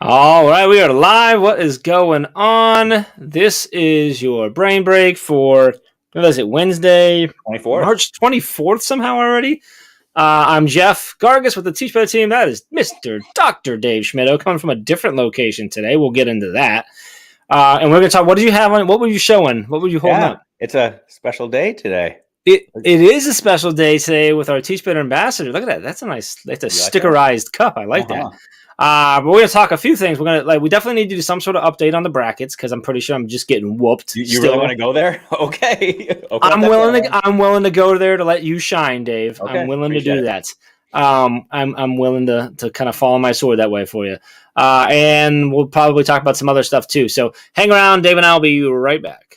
All right, we are live. What is going on? This is your brain break for, what is it, Wednesday, 24th. March 24th somehow already. I'm Jeff Gargas with the Teach Better team. That is Mr. Dr. Dave Schmittou coming from a different location today. We'll get into that. And we're going to talk, what did you have on, what were you showing? What were you holding up? It's a special day today. It is a special day today with our Teach Better ambassador. Look at that. That's a stickerized cup. I like that. But we're going to talk a few things. We definitely need to do some sort of update on the brackets because I'm pretty sure I'm just getting whooped. You really want to go there? Okay. I'm willing to go there to let you shine, Dave. Okay, I'm willing to do that. I'm willing to kind of follow my sword that way for you. And we'll probably talk about some other stuff too. So hang around. Dave and I will be right back.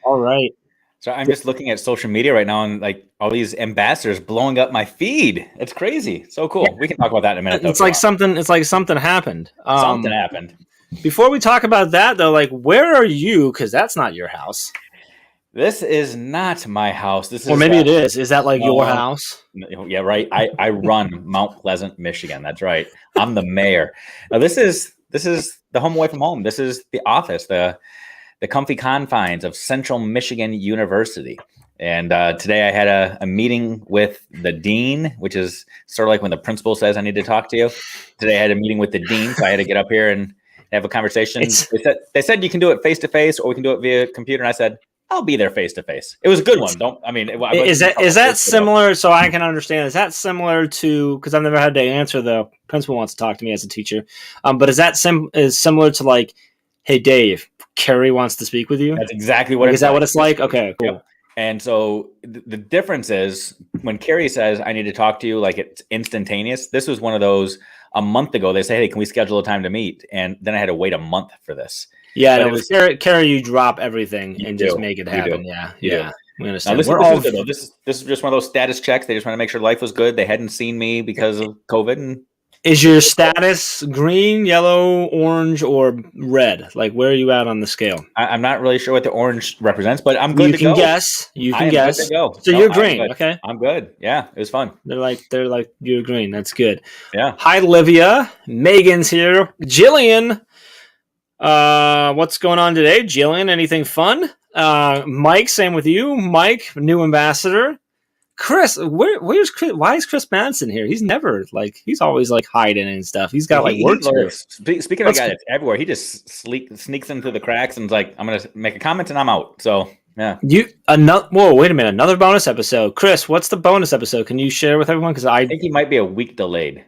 All right. So I'm just looking at social media right now and like all these ambassadors blowing up my feed. It's crazy. So cool. Yeah. We can talk about that in a minute. It's like something happened. Something happened. Before we talk about that though, like where are you? Because that's not your house. This is not my house. Or maybe it is. Is that like your house? Yeah, right. I run Mount Pleasant, Michigan. That's right. I'm the mayor. Now this is the home away from home. This is the office, the comfy confines of Central Michigan University. And today I had a meeting with the dean, which is sort of like when the principal says, I need to talk to you. Today I had a meeting with the dean, so I had to get up here and have a conversation. They said you can do it face-to-face or we can do it via computer. And I said, I'll be there face-to-face. It was a good one. Is that similar, so I can understand, is that similar to, because I've never had to answer, the principal wants to talk to me as a teacher, but is that similar to like, hey, Dave, Carrie wants to speak with you? That's exactly what it's like. Is that what it's like? Okay, cool. Yep. And so the difference is when Carrie says, I need to talk to you, like it's instantaneous. This was one of those a month ago. They say, hey, can we schedule a time to meet? And then I had to wait a month for this. Yeah, it was Carrie, you drop everything and just make it happen. Yeah. We understand. This is just one of those status checks. They just want to make sure life was good. They hadn't seen me because of COVID. And is your status green, yellow, orange, or red? Like, where are you at on the scale? I'm not really sure what the orange represents, but I'm good to go. You can guess. Good to go. So you're green, okay? I'm good. Yeah, it was fun. They're like you're green. That's good. Yeah. Hi, Livia. Megan's here. Jillian. What's going on today, Jillian? Anything fun? Mike, same with you. Mike, new ambassador. Chris, where's Chris? Why is Chris Madison here? He's never he's always hiding and stuff. He's got work to do. Speaking of a guy that's everywhere, he just sneaks into the cracks and is like, I'm going to make a comment and I'm out. So yeah. Whoa, wait a minute. Another bonus episode. Chris, what's the bonus episode? Can you share with everyone? Because I think he might be a week delayed. I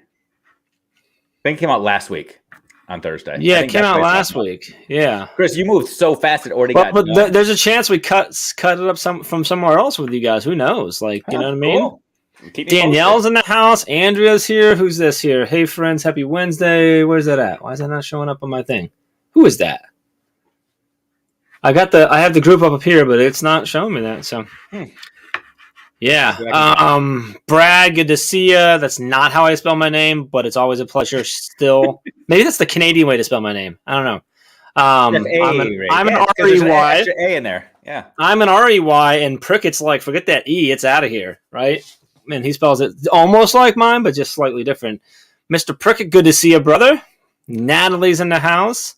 think it came out last week. On Thursday. Yeah, it came out last week. Yeah. Chris, you moved so fast it already got done. But there's a chance we cut it up from somewhere else with you guys. Who knows? You know what I mean? Cool. Danielle's posted in the house. Andrea's here. Who's this here? Hey, friends. Happy Wednesday. Where's that at? Why is that not showing up on my thing? Who is that? I have the group up here, but it's not showing me that. So, Yeah. Brad, good to see you. That's not how I spell my name, but it's always a pleasure still. Maybe that's the Canadian way to spell my name. I don't know. I'm an R-E-Y. Extra A in there. Yeah. I'm an R-E-Y, and Prickett's like, forget that E. It's out of here, right? And he spells it almost like mine, but just slightly different. Mr. Prickett, good to see you, brother. Natalie's in the house.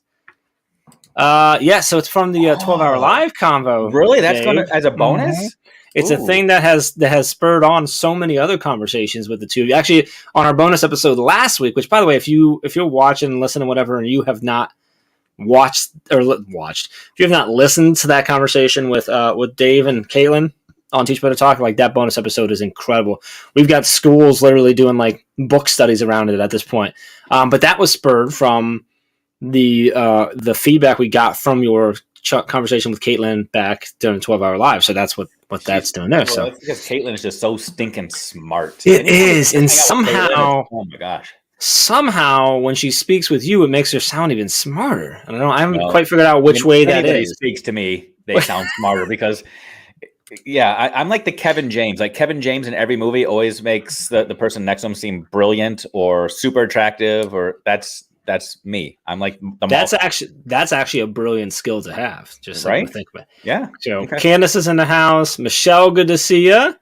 So it's from the 12-hour live convo. Really? That's going to as a bonus? Mm-hmm. It's a thing that has spurred on so many other conversations with the two of you. Actually, on our bonus episode last week, which, by the way, if you're watching and listening to whatever, and you have not watched, if you have not listened to that conversation with Dave and Caitlin, on Teach Better Talk. Like that bonus episode is incredible. We've got schools literally doing like book studies around it at this point. But that was spurred from the feedback we got from your conversation with Caitlin back during 12-Hour Live. So that's what that's doing there. Well, so that's because Caitlin is just so stinking smart. It is, and somehow, oh my gosh, somehow when she speaks with you, it makes her sound even smarter. I haven't quite figured out which way that is. Speaks to me, they sound smarter because, yeah, I'm like the Kevin James. Like Kevin James in every movie always makes the person next to him seem brilliant or super attractive, or that's me. I'm like that's actually a brilliant skill to have. Just right? To think about it. Yeah. So okay. Candace is in the house. Michelle, good to see you.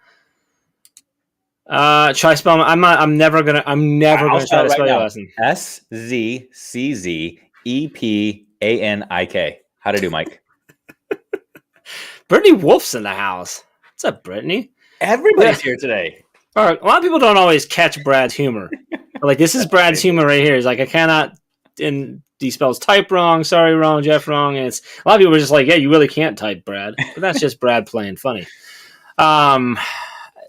Try spelling. I'm never gonna try to spell your last name. SZCZEPANIK. How to do, Mike? Brittany Wolf's in the house. What's up, Brittany? Everybody's here today. All right. A lot of people don't always catch Brad's humor. Like, this is Brad's humor right here. He's like, I cannot, and he spells type wrong, sorry wrong, Jeff wrong. And it's a lot of people are just like, yeah, you really can't type, Brad. But that's just Brad playing funny. I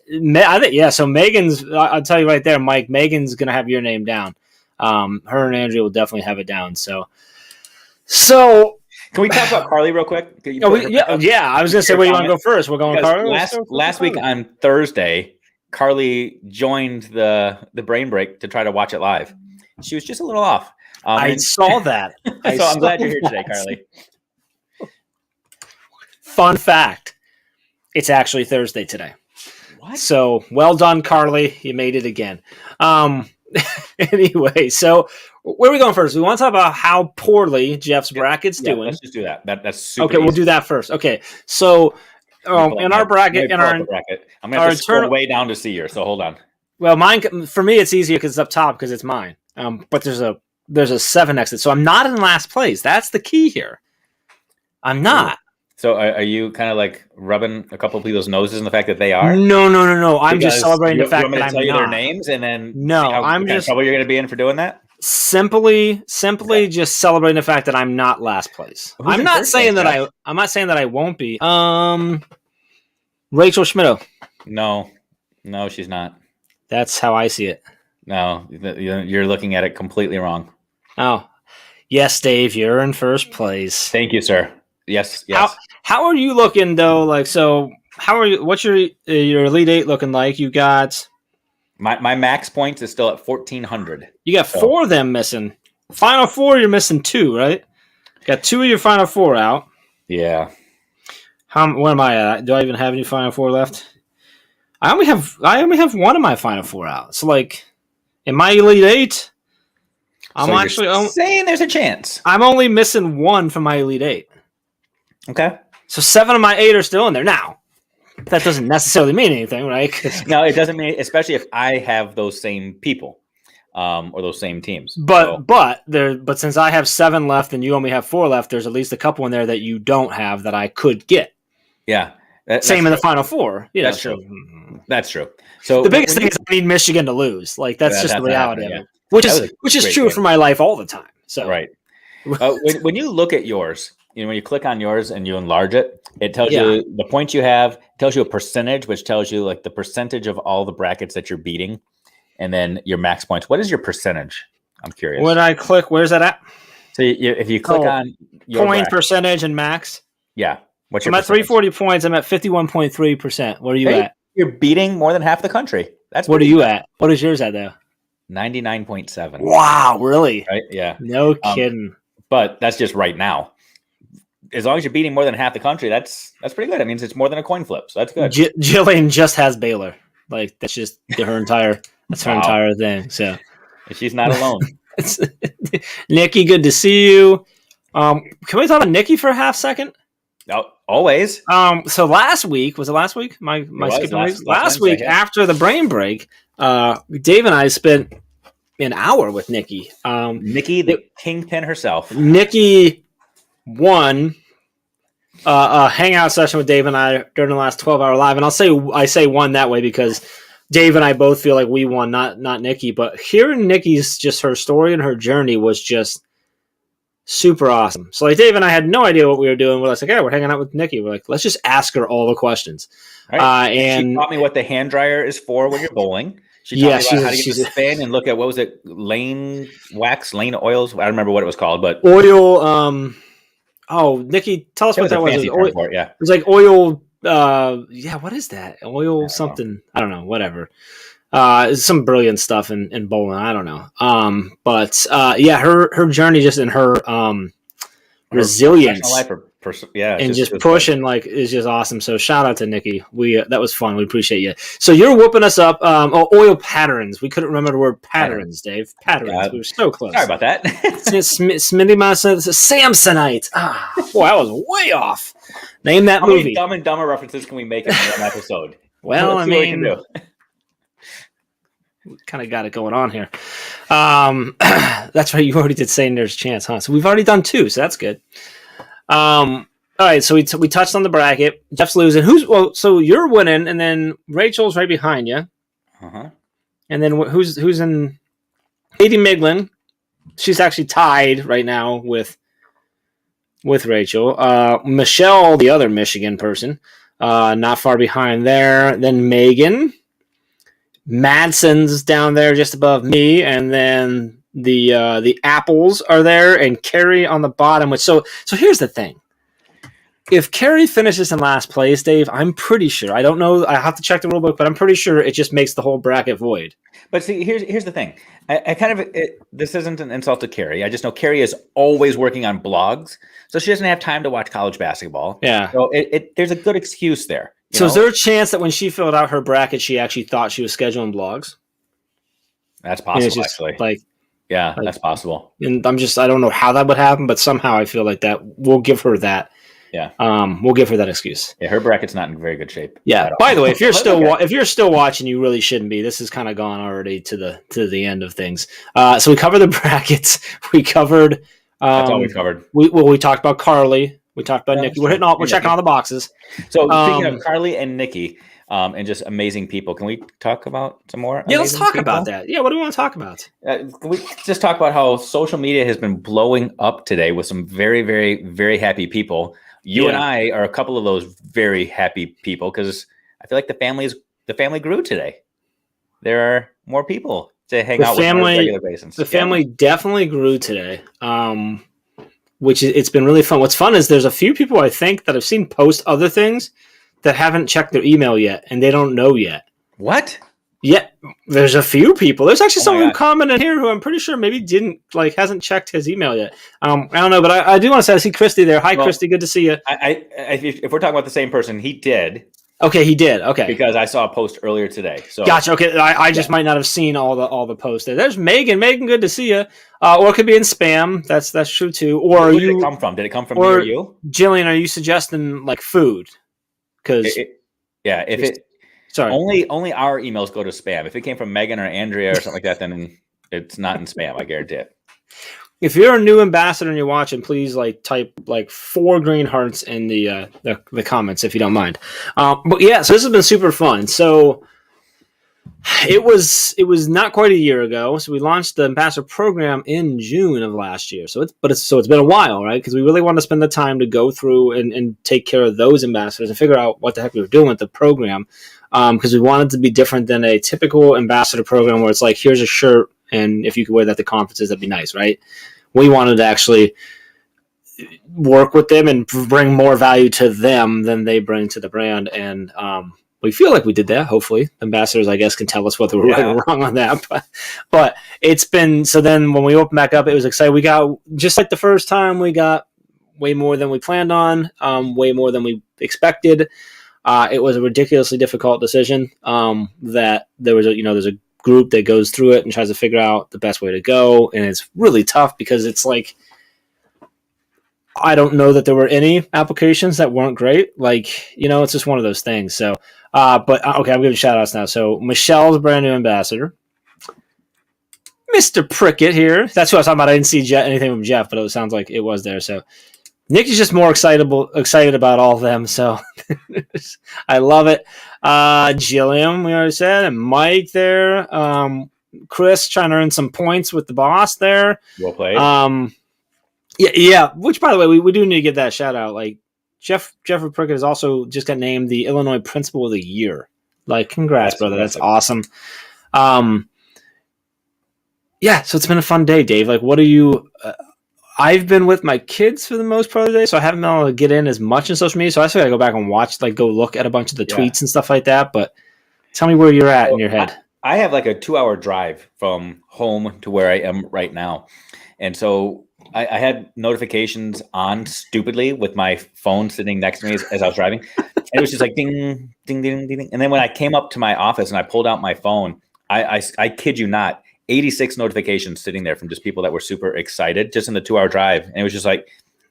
think, yeah. So Megan's, I'll tell you right there, Mike, Megan's going to have your name down. Her and Andrea will definitely have it down. So can we talk about Carly real quick? Yeah. I was going to say, where you want to go first? We're going Carly. Last week on Thursday, Carly joined the brain break to try to watch it live. She was just a little off. I saw that. I'm glad you're here today, Carly. Fun fact. It's actually Thursday today. What? So well done, Carly. You made it again. Anyway, so where are we going first? We want to talk about how poorly Jeff's bracket's doing. Let's just do that. That's super okay, easy. We'll do that first. Okay, so in our bracket, I'm going to have to scroll way down to see here, so hold on. Well, mine, for me, it's easier because it's up top because it's mine. But there's a 7 exit, so I'm not in last place. That's the key here. I'm not. So are you kind of like rubbing a couple of people's noses in the fact that they are? No. I'm just celebrating the fact that I'm tell you not. their names and then I'm just trouble you're going to be in for doing that. Simply just celebrating the fact that I'm not last place. I'm not saying that I won't be. Rachel Schmittou. No, she's not. That's how I see it. No, you're looking at it completely wrong. Oh, yes, Dave, you're in first place. Thank you, sir. Yes. How are you looking though? Like, so how are you? What's your Elite Eight looking like? You got my max points is still at 1,400. You got 4 of them missing. Final 4, you're missing 2, right? Got 2 of your Final 4 out. Yeah. What am I at? Do I even have any Final 4 left? I only have 1 of my Final 4 out. So like, in my Elite 8, I'm actually saying there's a chance. I'm only missing 1 from my Elite 8. Okay. So 7 of my 8 are still in there. Now, that doesn't necessarily mean anything, right? No, it doesn't mean, especially if I have those same people or those same teams. But since I have 7 left and you only have 4 left, there's at least a couple in there that you don't have that I could get. Yeah. Same in the Final 4. You know, that's true. That's true. So the biggest thing is I need Michigan to lose. Like that's just the reality of it. Which is true for my life all the time. So right. When you look at yours, when you click on yours and you enlarge it, it tells you the points you have, it tells you a percentage, which tells you like the percentage of all the brackets that you're beating, and then your max points. What is your percentage? I'm curious. When I click, where's that at? So if you click on your point bracket, percentage and max. Yeah. What's your I'm at 340 points. I'm at 51.3%. What are you at? You're beating more than half the country. What are you at? What is yours at though? 99.7. Wow, really? Right? Yeah. No kidding. But that's just right now. As long as you're beating more than half the country, that's pretty good. That means it's more than a coin flip, so that's good. Jillian just has Baylor. Like that's just her entire entire thing. So she's not alone. Nikki, good to see you. Can we talk about Nikki for a half second? Oh, always. So last week, was it last week? My skipping week? Last week after the brain break, Dave and I spent an hour with Nikki. Nikki, the kingpin herself. Nikki won a hangout session with Dave and I during the last 12-hour live, and I say won that way because Dave and I both feel like we won, not Nikki. But hearing Nikki's just her story and her journey was just Super awesome. So like Dave and I had no idea what we were doing. We're like, yeah, we're hanging out with Nikki. We're like, let's just ask her all the questions. Right. And she taught me what the hand dryer is for when you're bowling. She taught me about how to get the spin and look at, what was it, lane oils. I don't remember what it was called, but oil. Nikki, tell us what that was. It was like oil. What is that? Oil something. I don't know. Whatever. It's some brilliant stuff in bowling. I don't know. Her journey just in her resilience. Life and just pushing like is just awesome. So shout out to Nikki. That was fun. We appreciate you. So you're whooping us up. Oil patterns. We couldn't remember the word patterns, Dave. Patterns. We were so close. Sorry about that. Smitty Samsonite. Boy, I was way off. Name that movie. How many Dumb and Dumber references can we make in one episode? Well, I mean, we kind of got it going on here. That's right. You already did saying there's a chance, huh? So we've already done 2, so that's good. All right, so we touched on the bracket. Jeff's losing. So you're winning, and then Rachel's right behind you. And then who's in? Katie Miglin. She's actually tied right now with Rachel. Michelle, the other Michigan person, not far behind there. Then Megan. Madsen's down there just above me, and then the Apples are there, and Carrie on the bottom. So here's the thing: if Carrie finishes in last place, Dave, I'm pretty sure. I don't know. I have to check the rule book, but I'm pretty sure it just makes the whole bracket void. But see, here's the thing. This isn't an insult to Carrie. I just know Carrie is always working on blogs, so she doesn't have time to watch college basketball. Yeah. So there's a good excuse there. So is there a chance that when she filled out her bracket, she actually thought she was scheduling blogs? That's possible, actually. That's possible. And I don't know how that would happen, but somehow I feel like that we'll give her that. Yeah. We'll give her that excuse. Yeah, her bracket's not in very good shape. Yeah. By the way, if you're still watching, you really shouldn't be. This has kind of gone already to the end of things. So we covered the brackets. We covered. That's all we covered. We talked about Carly. We talked about Nikki. We're checking all the boxes. So speaking of Carly and Nikki, and just amazing people, can we talk about some more? Yeah, let's talk about that. Yeah, what do we want to talk about? Can we just talk about how social media has been blowing up today with some very, very, very happy people. You and I are a couple of those very happy people because I feel like the family grew today. There are more people to hang out with on a regular basis. The family definitely grew today. It's been really fun. What's fun is there's a few people I think that I've seen post other things that haven't checked their email yet, and they don't know yet. What? Yeah, there's a few people. There's actually someone who commented here who I'm pretty sure maybe hasn't checked his email yet. I don't know, but I do want to say I see Christy there. Hi, Christy. Good to see you. If we're talking about the same person, he did. Okay, he did. Okay, because I saw a post earlier today. So gotcha. Okay, I just might not have seen all the posts there. There's Megan. Megan, good to see you. Or it could be in spam. That's true too. Or where did it come from? Did it come from me or you? Jillian, are you suggesting like food? Because sorry, only our emails go to spam. If it came from Megan or Andrea or something like that, then it's not in spam. I guarantee it. If you're a new ambassador and you're watching, please type 4 green hearts in the comments if you don't mind. But yeah, so this has been super fun. So it was not quite a year ago. So we launched the ambassador program in June of last year. So it's been a while, right? Because we really wanted to spend the time to go through and take care of those ambassadors and figure out what the heck we were doing with the program. Because we wanted to be different than a typical ambassador program where it's like, here's a shirt, and if you could wear that to conferences, that'd be nice, right? We wanted to actually work with them and bring more value to them than they bring to the brand. And we feel like we did that. Hopefully, ambassadors, I guess, can tell us whether we're right or wrong on that. But it's been, so then when we opened back up, it was exciting. We got, just like the first time, we got way more than we planned on, way more than we expected. It was a ridiculously difficult decision that there's a group that goes through it and tries to figure out the best way to go. And it's really tough because it's like, I don't know that there were any applications that weren't great. It's just one of those things. So, but okay, I'm giving shout outs now. So Michelle's brand new ambassador, Mr. Prickett here. That's who I was talking about. I didn't see anything from Jeff, but it sounds like it was there. So Nick is just more excited about all of them. So I love it. Jillian, we already said, and Mike there. Chris trying to earn some points with the boss there. Well played. Yeah. Which, by the way, we do need to give that shout out. Like Jeffrey Prickett has also just got named the Illinois Principal of the Year. Like, congrats, brother. That's awesome. Yeah. So it's been a fun day, Dave. Like, what are you? I've been with my kids for the most part of the day, so I haven't been able to get in as much in social media. So I still got to go back and watch, like, go look at a bunch of the tweets and stuff like that. But tell me where you're at in your head. I have like a 2-hour drive from home to where I am right now. And so I had notifications on stupidly with my phone sitting next to me as I was driving. And it was just like ding, ding, ding, ding, ding. And then when I came up to my office and I pulled out my phone, I kid you not, 86 notifications sitting there from just people that were super excited just in the 2-hour drive. And it was just like,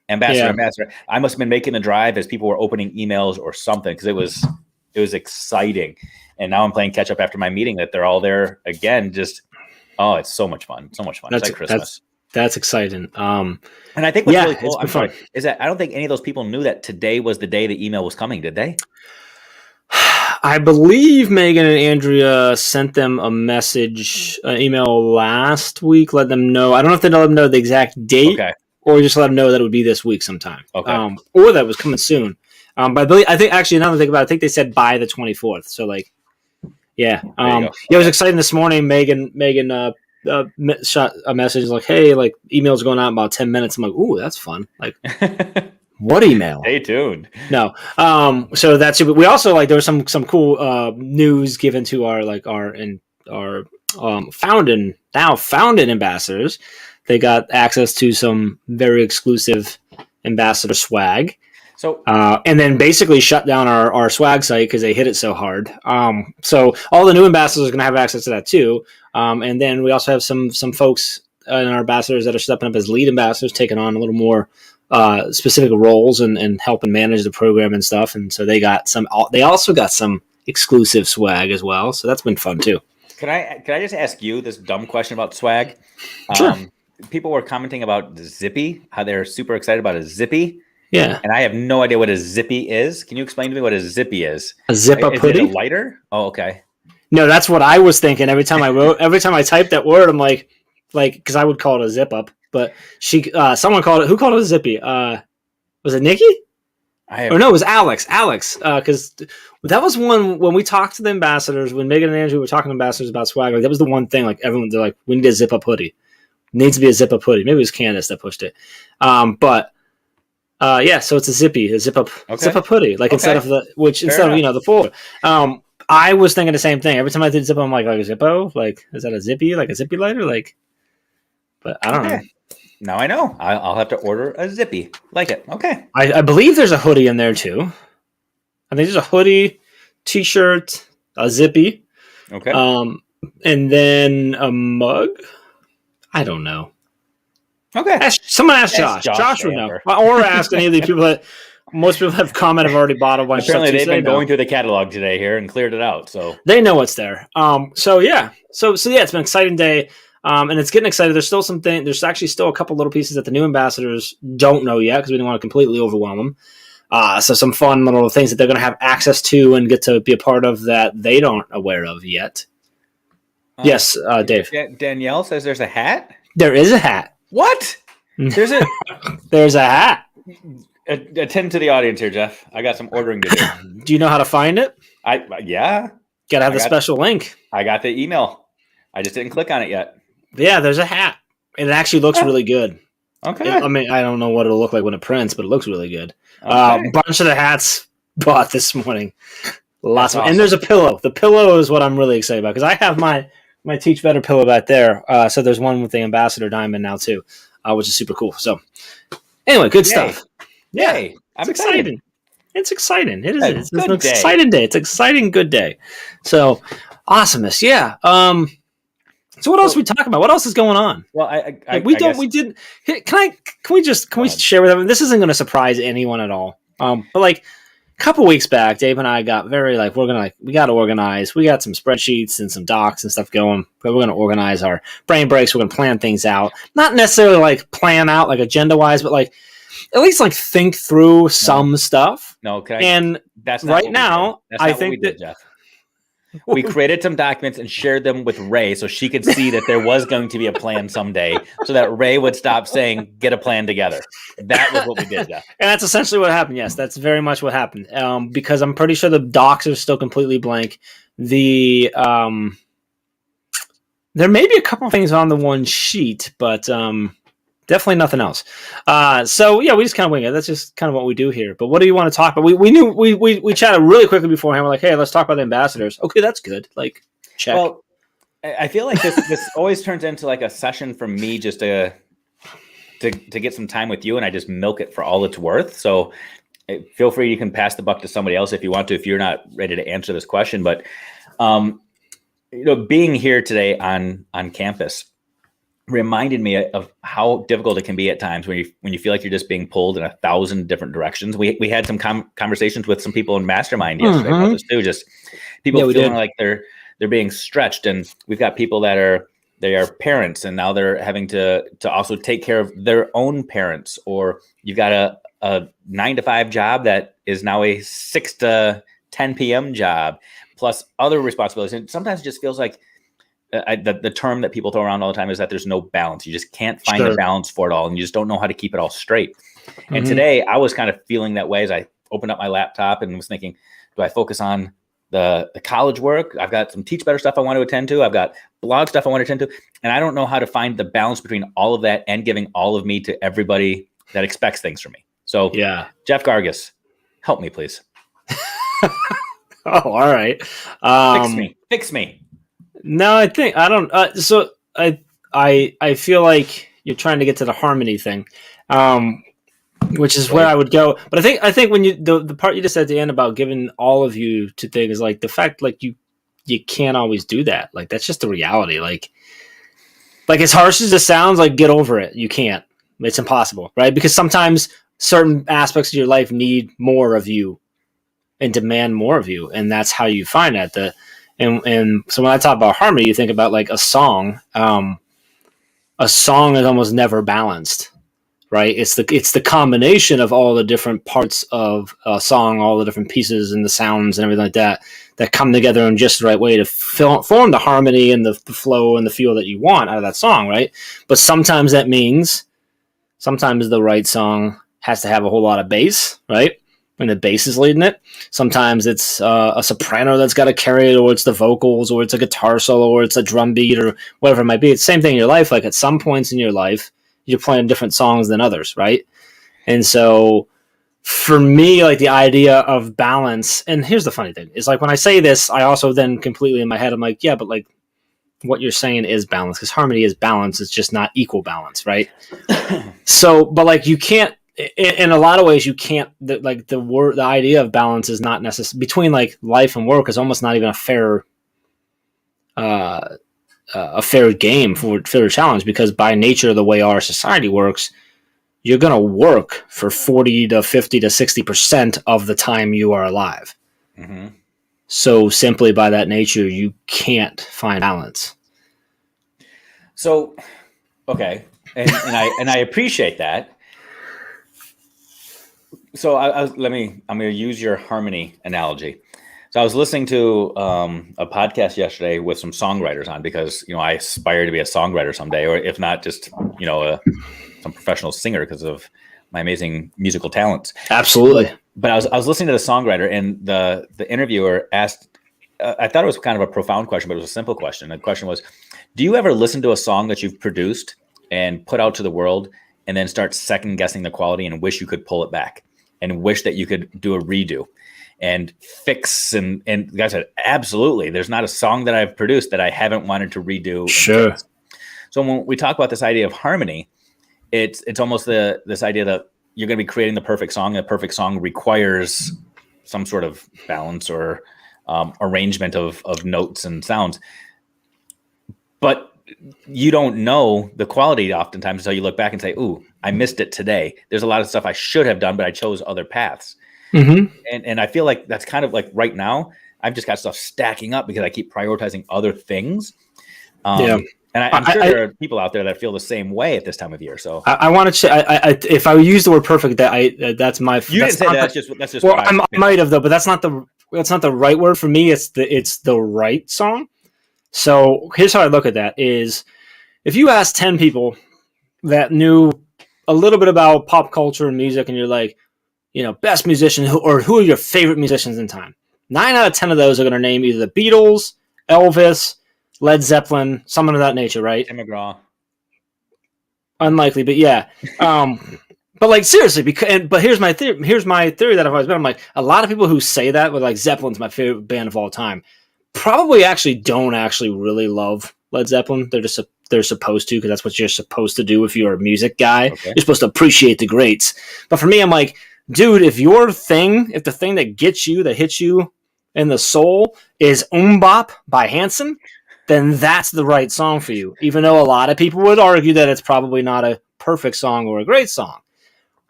ambassador. I must have been making the drive as people were opening emails or something, because it was exciting. And now I'm playing catch up after my meeting that they're all there again. Just, it's so much fun. So much fun. It's like Christmas. That's exciting. And I think what's really cool, is that I don't think any of those people knew that today was the day the email was coming, did they? I believe Megan and Andrea sent them a message, an email last week, let them know. I don't know if they let them know the exact date, or just let them know that it would be this week sometime, or that it was coming soon. But I think actually, now that I think about it, I think they said by the 24th. So like, yeah, it was exciting this morning. Megan shot a message like, "Hey, like emails going out in about 10 minutes." I'm like, "Ooh, that's fun!" Like. What email? Stay tuned. No. So that's it. We also like there was some cool news given to our founding ambassadors. They got access to some very exclusive ambassador swag. So and then basically shut down our swag site because they hit it so hard. So all the new ambassadors are going to have access to that too. And then we also have some folks in our ambassadors that are stepping up as lead ambassadors, taking on a little more specific roles and helping manage the program and stuff. And so they also got some exclusive swag as well. So that's been fun too. Can I just ask you this dumb question about swag? Sure. People were commenting about Zippy, how they're super excited about a Zippy. Yeah. And I have no idea what a Zippy is. Can you explain to me what a Zippy is? A zip-up hoodie? Is it a lighter? Oh, okay. No, that's what I was thinking. Every time I typed that word, I'm like, because I would call it a zip-up. But someone called it. Who called it a zippy? Was it Nikki? Or no, it was Alex. Because that was one when we talked to the ambassadors. When Megan and Andrew were talking to ambassadors about swag, like that was the one thing. Like everyone, they're like, we need a zip up hoodie. It needs to be a zip up hoodie. Maybe it was Candace that pushed it. So it's a zip up hoodie. Like instead of the full. I was thinking the same thing. Every time I did zip up, I'm like a Zippo. Like, is that a zippy? Like a zippy lighter? Like, but I don't know. Now I know. I'll have to order a Zippy. Like it. Okay. I believe there's a hoodie in there too. I think there's a hoodie, t-shirt, a Zippy. Okay. And then a mug. I don't know. Okay. Someone ask Josh. Josh would know. Or ask any of the people that most people have commented have already bought a bunch of stuff. Apparently they've been going through the catalog today here and cleared it out. So they know what's there. So yeah, it's been an exciting day. And it's getting excited. There's still something. There's actually still a couple little pieces that the new ambassadors don't know yet because we didn't want to completely overwhelm them. So some fun little things that they're going to have access to and get to be a part of that they don't aware of yet. Yes, Dave. Danielle says there's a hat. There is a hat. What? There's a hat. Attend to the audience here, Jeff. I got some ordering to do. Do you know how to find it? Yeah. Got to have the special link. I got the email. I just didn't click on it yet. Yeah, there's a hat. And it actually looks really good. Okay. I mean, I don't know what it'll look like when it prints, but it looks really good. Okay. Bunch of the hats bought this morning. Lots of, awesome. And there's a pillow. The pillow is what I'm really excited about because I have my Teach Better pillow back there. So there's one with the Ambassador Diamond now too, which is super cool. So anyway, good stuff. Yay. I'm excited. It's exciting. It is. It's an exciting day. It's an exciting, good day. So awesomeness. Yeah. So what else are we talking about? What else is going on? Well, Can we share with everyone? This isn't going to surprise anyone at all. But like a couple weeks back, Dave and I got very we got to organize. We got some spreadsheets and some docs and stuff going. But we're going to organize our brain breaks. We're going to plan things out. Not necessarily like plan out like agenda wise, but like at least like think through some stuff. No, that's not right now. I think that. Jeff. We created some documents and shared them with Ray so she could see that there was going to be a plan someday, so that Ray would stop saying, get a plan together. That was what we did, Jeff. And that's essentially what happened. Yes, that's very much what happened. Because I'm pretty sure the docs are still completely blank. There may be a couple of things on the one sheet, but definitely nothing else. So yeah, we just kind of wing it. That's just kind of what we do here. But what do you want to talk about? We knew we chatted really quickly beforehand. We're like, hey, let's talk about the ambassadors. Okay, that's good. Like, check. Well, I feel like this always turns into like a session for me just to get some time with you, and I just milk it for all it's worth. So feel free, you can pass the buck to somebody else if you want to, if you're not ready to answer this question. But being here today on campus reminded me of how difficult it can be at times when you feel like you're just being pulled in 1,000 different directions. We had some conversations with some people in Mastermind yesterday about this too. Just people feeling like they're being stretched, and we've got people that they are parents, and now they're having to also take care of their own parents, or you've got a 9-to-5 job that is now a 6 to 10 p.m. job, plus other responsibilities. And sometimes it just feels like the term that people throw around all the time is that there's no balance. You just can't find a balance for it all, and you just don't know how to keep it all straight. And today I was kind of feeling that way as I opened up my laptop and was thinking, do I focus on the college work? I've got some Teach Better stuff I want to attend to. I've got blog stuff I want to attend to. And I don't know how to find the balance between all of that and giving all of me to everybody that expects things from me. So yeah, Jeff Gargas, help me, please. Oh, all right. Fix me. No, I think I don't. So I feel like you're trying to get to the harmony thing, which is where I would go. But I think when the part you just said at the end about giving all of you to things, like the fact like you can't always do that. Like that's just the reality. Like as harsh as it sounds, like get over it. You can't. It's impossible, right? Because sometimes certain aspects of your life need more of you and demand more of you, and that's how you find that. And so when I talk about harmony, you think about like a song. A song is almost never balanced, right? It's the combination of all the different parts of a song, all the different pieces and the sounds and everything like that come together in just the right way to form the harmony and the flow and the feel that you want out of that song, right? But sometimes that means sometimes the right song has to have a whole lot of bass, right? And the bass is leading it. Sometimes it's a soprano that's got to carry it, or it's the vocals, or it's a guitar solo, or it's a drum beat, or whatever it might be. It's the same thing in your life. Like at some points in your life, you're playing different songs than others, right? And so for me, like the idea of balance, and here's the funny thing, is like when I say this, I also then completely in my head, I'm like, yeah, but like what you're saying is balance, because harmony is balance. It's just not equal balance, right? So, but like you can't, in a lot of ways, you can't. The idea of balance is not necessary between like life and work is almost not even a fair game for fair challenge, because by nature of the way our society works, you're going to work for 40 to 50 to 60% of the time you are alive. Mm-hmm. So simply by that nature, you can't find balance. So, okay, and I appreciate that. So I'm going to use your harmony analogy. So I was listening to a podcast yesterday with some songwriters on, because, I aspire to be a songwriter someday, or if not, just, some professional singer because of my amazing musical talents. Absolutely. But I was listening to the songwriter, and the interviewer asked, I thought it was kind of a profound question, but it was a simple question. The question was, do you ever listen to a song that you've produced and put out to the world and then start second guessing the quality and wish you could pull it back? And wish that you could do a redo and fix. And the guy said, absolutely. There's not a song that I've produced that I haven't wanted to redo. Sure. So when we talk about this idea of harmony, it's almost this idea that you're going to be creating the perfect song. The perfect song requires some sort of balance or arrangement of notes and sounds. But you don't know the quality oftentimes until you look back and say, ooh, I missed it today. There's a lot of stuff I should have done, but I chose other paths. Mm-hmm. And I feel like that's kind of like right now, I've just got stuff stacking up because I keep prioritizing other things. And I'm sure there are people out there that feel the same way at this time of year. So I want to say, if I use the word perfect, that's my. You didn't say that. That's just. Well, I might have though, but that's not the. that's not the right word for me. It's the right song. So here's how I look at that: is if you ask 10 people that knew a little bit about pop culture and music, and you're like, best musician or who are your favorite musicians in time? 9 out of 10 of those are going to name either the Beatles, Elvis, Led Zeppelin, someone of that nature, right? Tim McGraw. Unlikely, but yeah. But like seriously, but here's my theory. Here's my theory that I've always been. I'm like, a lot of people who say that, with like Zeppelin's my favorite band of all time, probably actually don't actually really love Led Zeppelin. They're supposed to, because that's what you're supposed to do if you're a music guy. Okay. You're supposed to appreciate the greats. But for me, I'm like, dude, if the thing that gets you, that hits you in the soul is Bop by Hanson, then that's the right song for you. Even though a lot of people would argue that it's probably not a perfect song or a great song.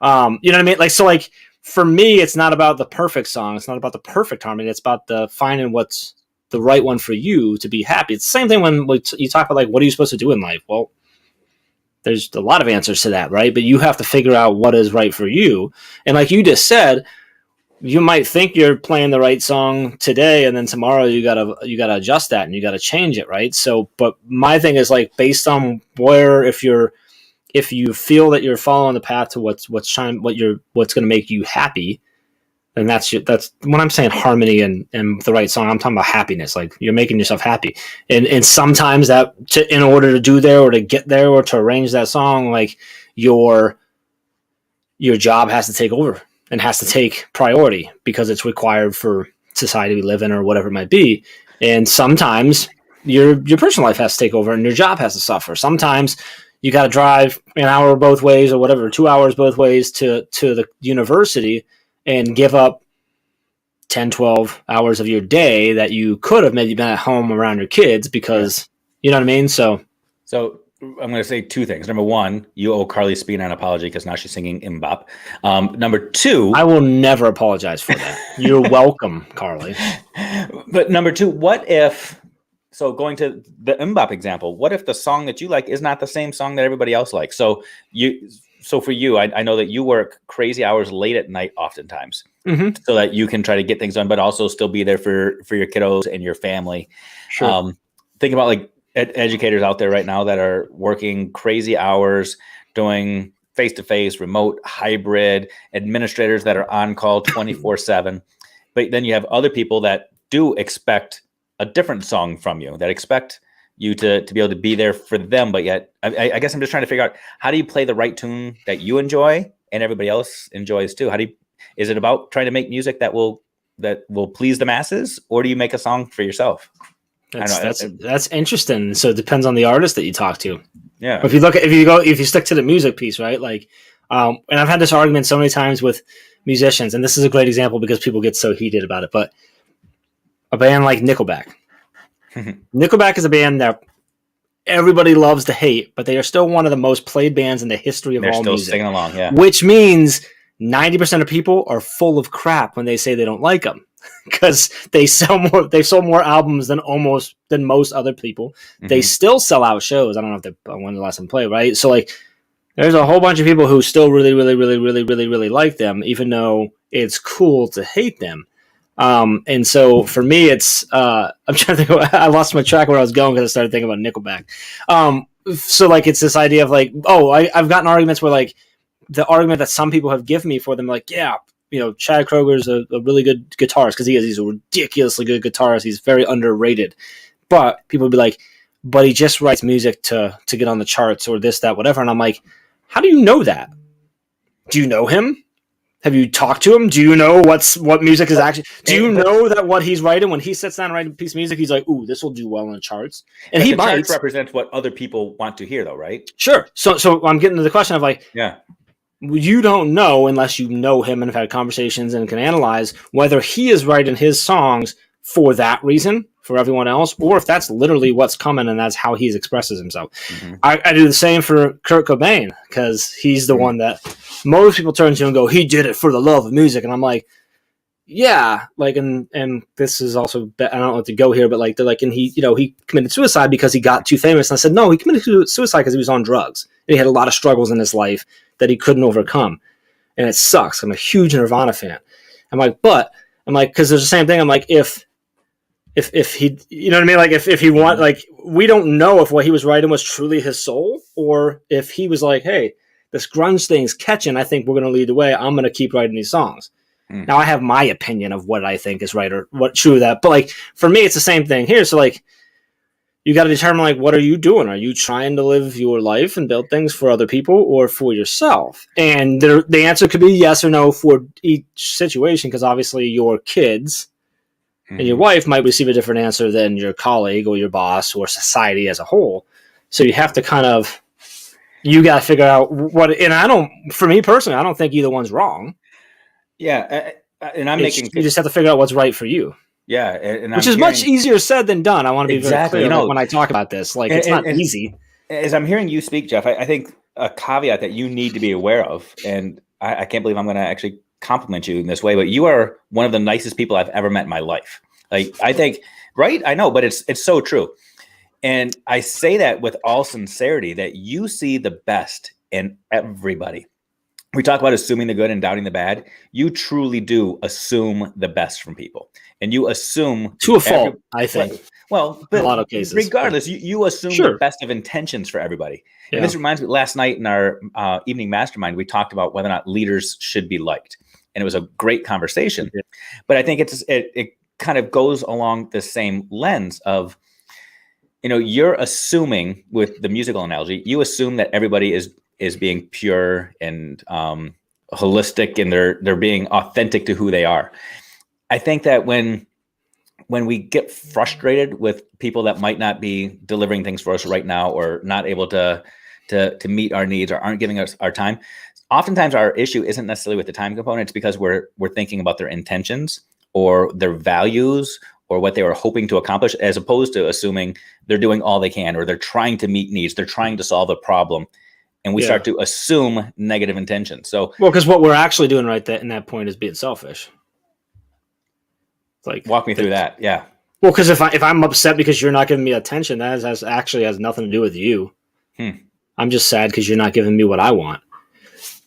You know what I mean? Like, so like for me, it's not about the perfect song. It's not about the perfect harmony. It's about the finding what's the right one for you to be happy. It's the same thing when you talk about like, what are you supposed to do in life? Well, there's a lot of answers to that, right? But you have to figure out what is right for you. And like you just said, you might think you're playing the right song today, and then tomorrow you gotta adjust that and you gotta change it, right? So, but my thing is like based on where if you feel that you're following the path to what's going to make you happy, then that's when I'm saying harmony and the right song. I'm talking about happiness. Like you're making yourself happy, and sometimes that in order to do there or to get there or to arrange that song, like your job has to take over and has to take priority because it's required for society we live in or whatever it might be. And sometimes your personal life has to take over and your job has to suffer. Sometimes you got to drive an hour both ways or whatever, 2 hours both ways to the university and give up 10, 12 hours of your day that you could have maybe been at home around your kids because, you know what I mean? So I'm going to say two things. Number one, you owe Carly Spina an apology because now she's singing Mbop. Number two, I will never apologize for that. You're welcome, Carly. But number two, what if, so going to the Mbop example, what if the song that you like is not the same song that everybody else likes? So for you, I know that you work crazy hours late at night oftentimes so that you can try to get things done, but also still be there for your kiddos and your family. Sure. Think about like educators out there right now that are working crazy hours, doing face-to-face, remote, hybrid, administrators that are on call 24/7. But then you have other people that do expect a different song from you, that expect you to be able to be there for them. But yet, I guess I'm just trying to figure out, how do you play the right tune that you enjoy and everybody else enjoys too? Is it about trying to make music that will please the masses, or do you make a song for yourself? That's interesting. So it depends on the artist that you talk to. Yeah. If you stick to the music piece, right? Like, and I've had this argument so many times with musicians, and this is a great example because people get so heated about it. But a band like Nickelback. Nickelback is a band that everybody loves to hate, but they are still one of the most played bands in the history of all music. They're still singing along, yeah. Which means 90% of people are full of crap when they say they don't like them. Because they sold more albums than most other people. Mm-hmm. They still sell out shows. I don't know if they when the last time play, right? So like, there's a whole bunch of people who still really, really, really, really, really, really like them, even though it's cool to hate them. And so for me, it's I'm trying to think. I lost my track where I was going because I started thinking about Nickelback. So like, it's this idea of like, I've gotten arguments where like the argument that some people have given me for them, like, yeah. Chad Kroger's a really good guitarist because he's a ridiculously good guitarist. He's very underrated. But people would be like, but he just writes music to get on the charts or this, that, whatever. And I'm like, how do you know that? Do you know him? Have you talked to him? Do you know what music is actually? Do you know that what he's writing, when he sits down and writes a piece of music, he's like, ooh, this will do well in the charts. And he might. Charts represent what other people want to hear, though, right? Sure. So I'm getting to the question of like, yeah. You don't know unless you know him and have had conversations and can analyze whether he is writing his songs for that reason, for everyone else, or if that's literally what's coming and that's how he expresses himself. Mm-hmm. I do the same for Kurt Cobain because he's the one that most people turn to and go, he did it for the love of music. And I'm like, yeah, like, and this is also, I don't know what to go here, but like, they're like, and he committed suicide because he got too famous. And I said, no, he committed suicide because he was on drugs. And he had a lot of struggles in his life that he couldn't overcome. And it sucks. I'm a huge Nirvana fan. I'm like, but I'm like, because there's the same thing. I'm like, if he, you know what I mean? Like if he want, like, we don't know if what he was writing was truly his soul, or if he was like, hey, this grunge thing's catching. I think we're going to lead the way. I'm going to keep writing these songs. Now I have my opinion of what I think is right or what true of that. But like, for me, it's the same thing here. So like, you got to determine, like, what are you doing? Are you trying to live your life and build things for other people or for yourself? And the answer could be yes or no for each situation, because obviously your kids and your wife might receive a different answer than your colleague or your boss or society as a whole. So you have to you got to figure out what, and for me personally, I don't think either one's wrong. Yeah. And you just have to figure out what's right for you. Yeah. And which is much easier said than done. I want to be very clear, like, when I talk about this, like, it's not easy. As I'm hearing you speak, Jeff, I think a caveat that you need to be aware of, and I can't believe I'm going to actually compliment you in this way, but you are one of the nicest people I've ever met in my life. Like, I think, right? I know, but it's so true. And I say that with all sincerity, that you see the best in everybody. We talk about assuming the good and doubting the bad. You truly do assume the best from people. And you assume to a fault, I think. Well, but in a lot of cases, regardless, you assume the best of intentions for everybody. Yeah. And this reminds me, last night in our evening mastermind, we talked about whether or not leaders should be liked. And it was a great conversation. Yeah. But I think it kind of goes along the same lens of, you're assuming, with the musical analogy, you assume that everybody is being pure and holistic, and they're being authentic to who they are. I think that when we get frustrated with people that might not be delivering things for us right now, or not able to meet our needs, or aren't giving us our time, oftentimes our issue isn't necessarily with the time component. It's because we're thinking about their intentions or their values or what they were hoping to accomplish, as opposed to assuming they're doing all they can, or they're trying to meet needs, they're trying to solve a problem. And we start to assume negative intentions. So, because what we're actually doing right in that point is being selfish. Like, walk me through that. Yeah. Well, because if I'm upset because you're not giving me attention, that actually has nothing to do with you. I'm just sad because you're not giving me what I want.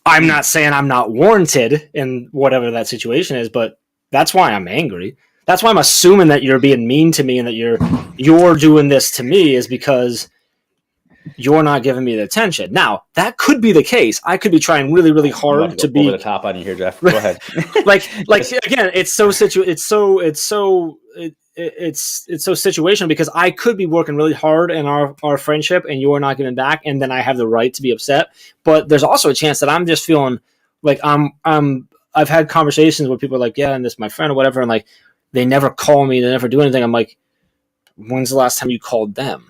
I'm not saying I'm not warranted in whatever that situation is, but that's why I'm angry. That's why I'm assuming that you're being mean to me and that you're doing this to me, is because you're not giving me the attention. Now, that could be the case. I could be trying really, really hard to be over the top on you here, Jeff. Go ahead. like again, it's so situational, because I could be working really hard in our friendship and you're not giving back, and then I have the right to be upset. But there's also a chance that I'm just feeling like I've had conversations where people are like, yeah, and this is my friend or whatever, and like, they never call me, they never do anything. I'm like, when's the last time you called them?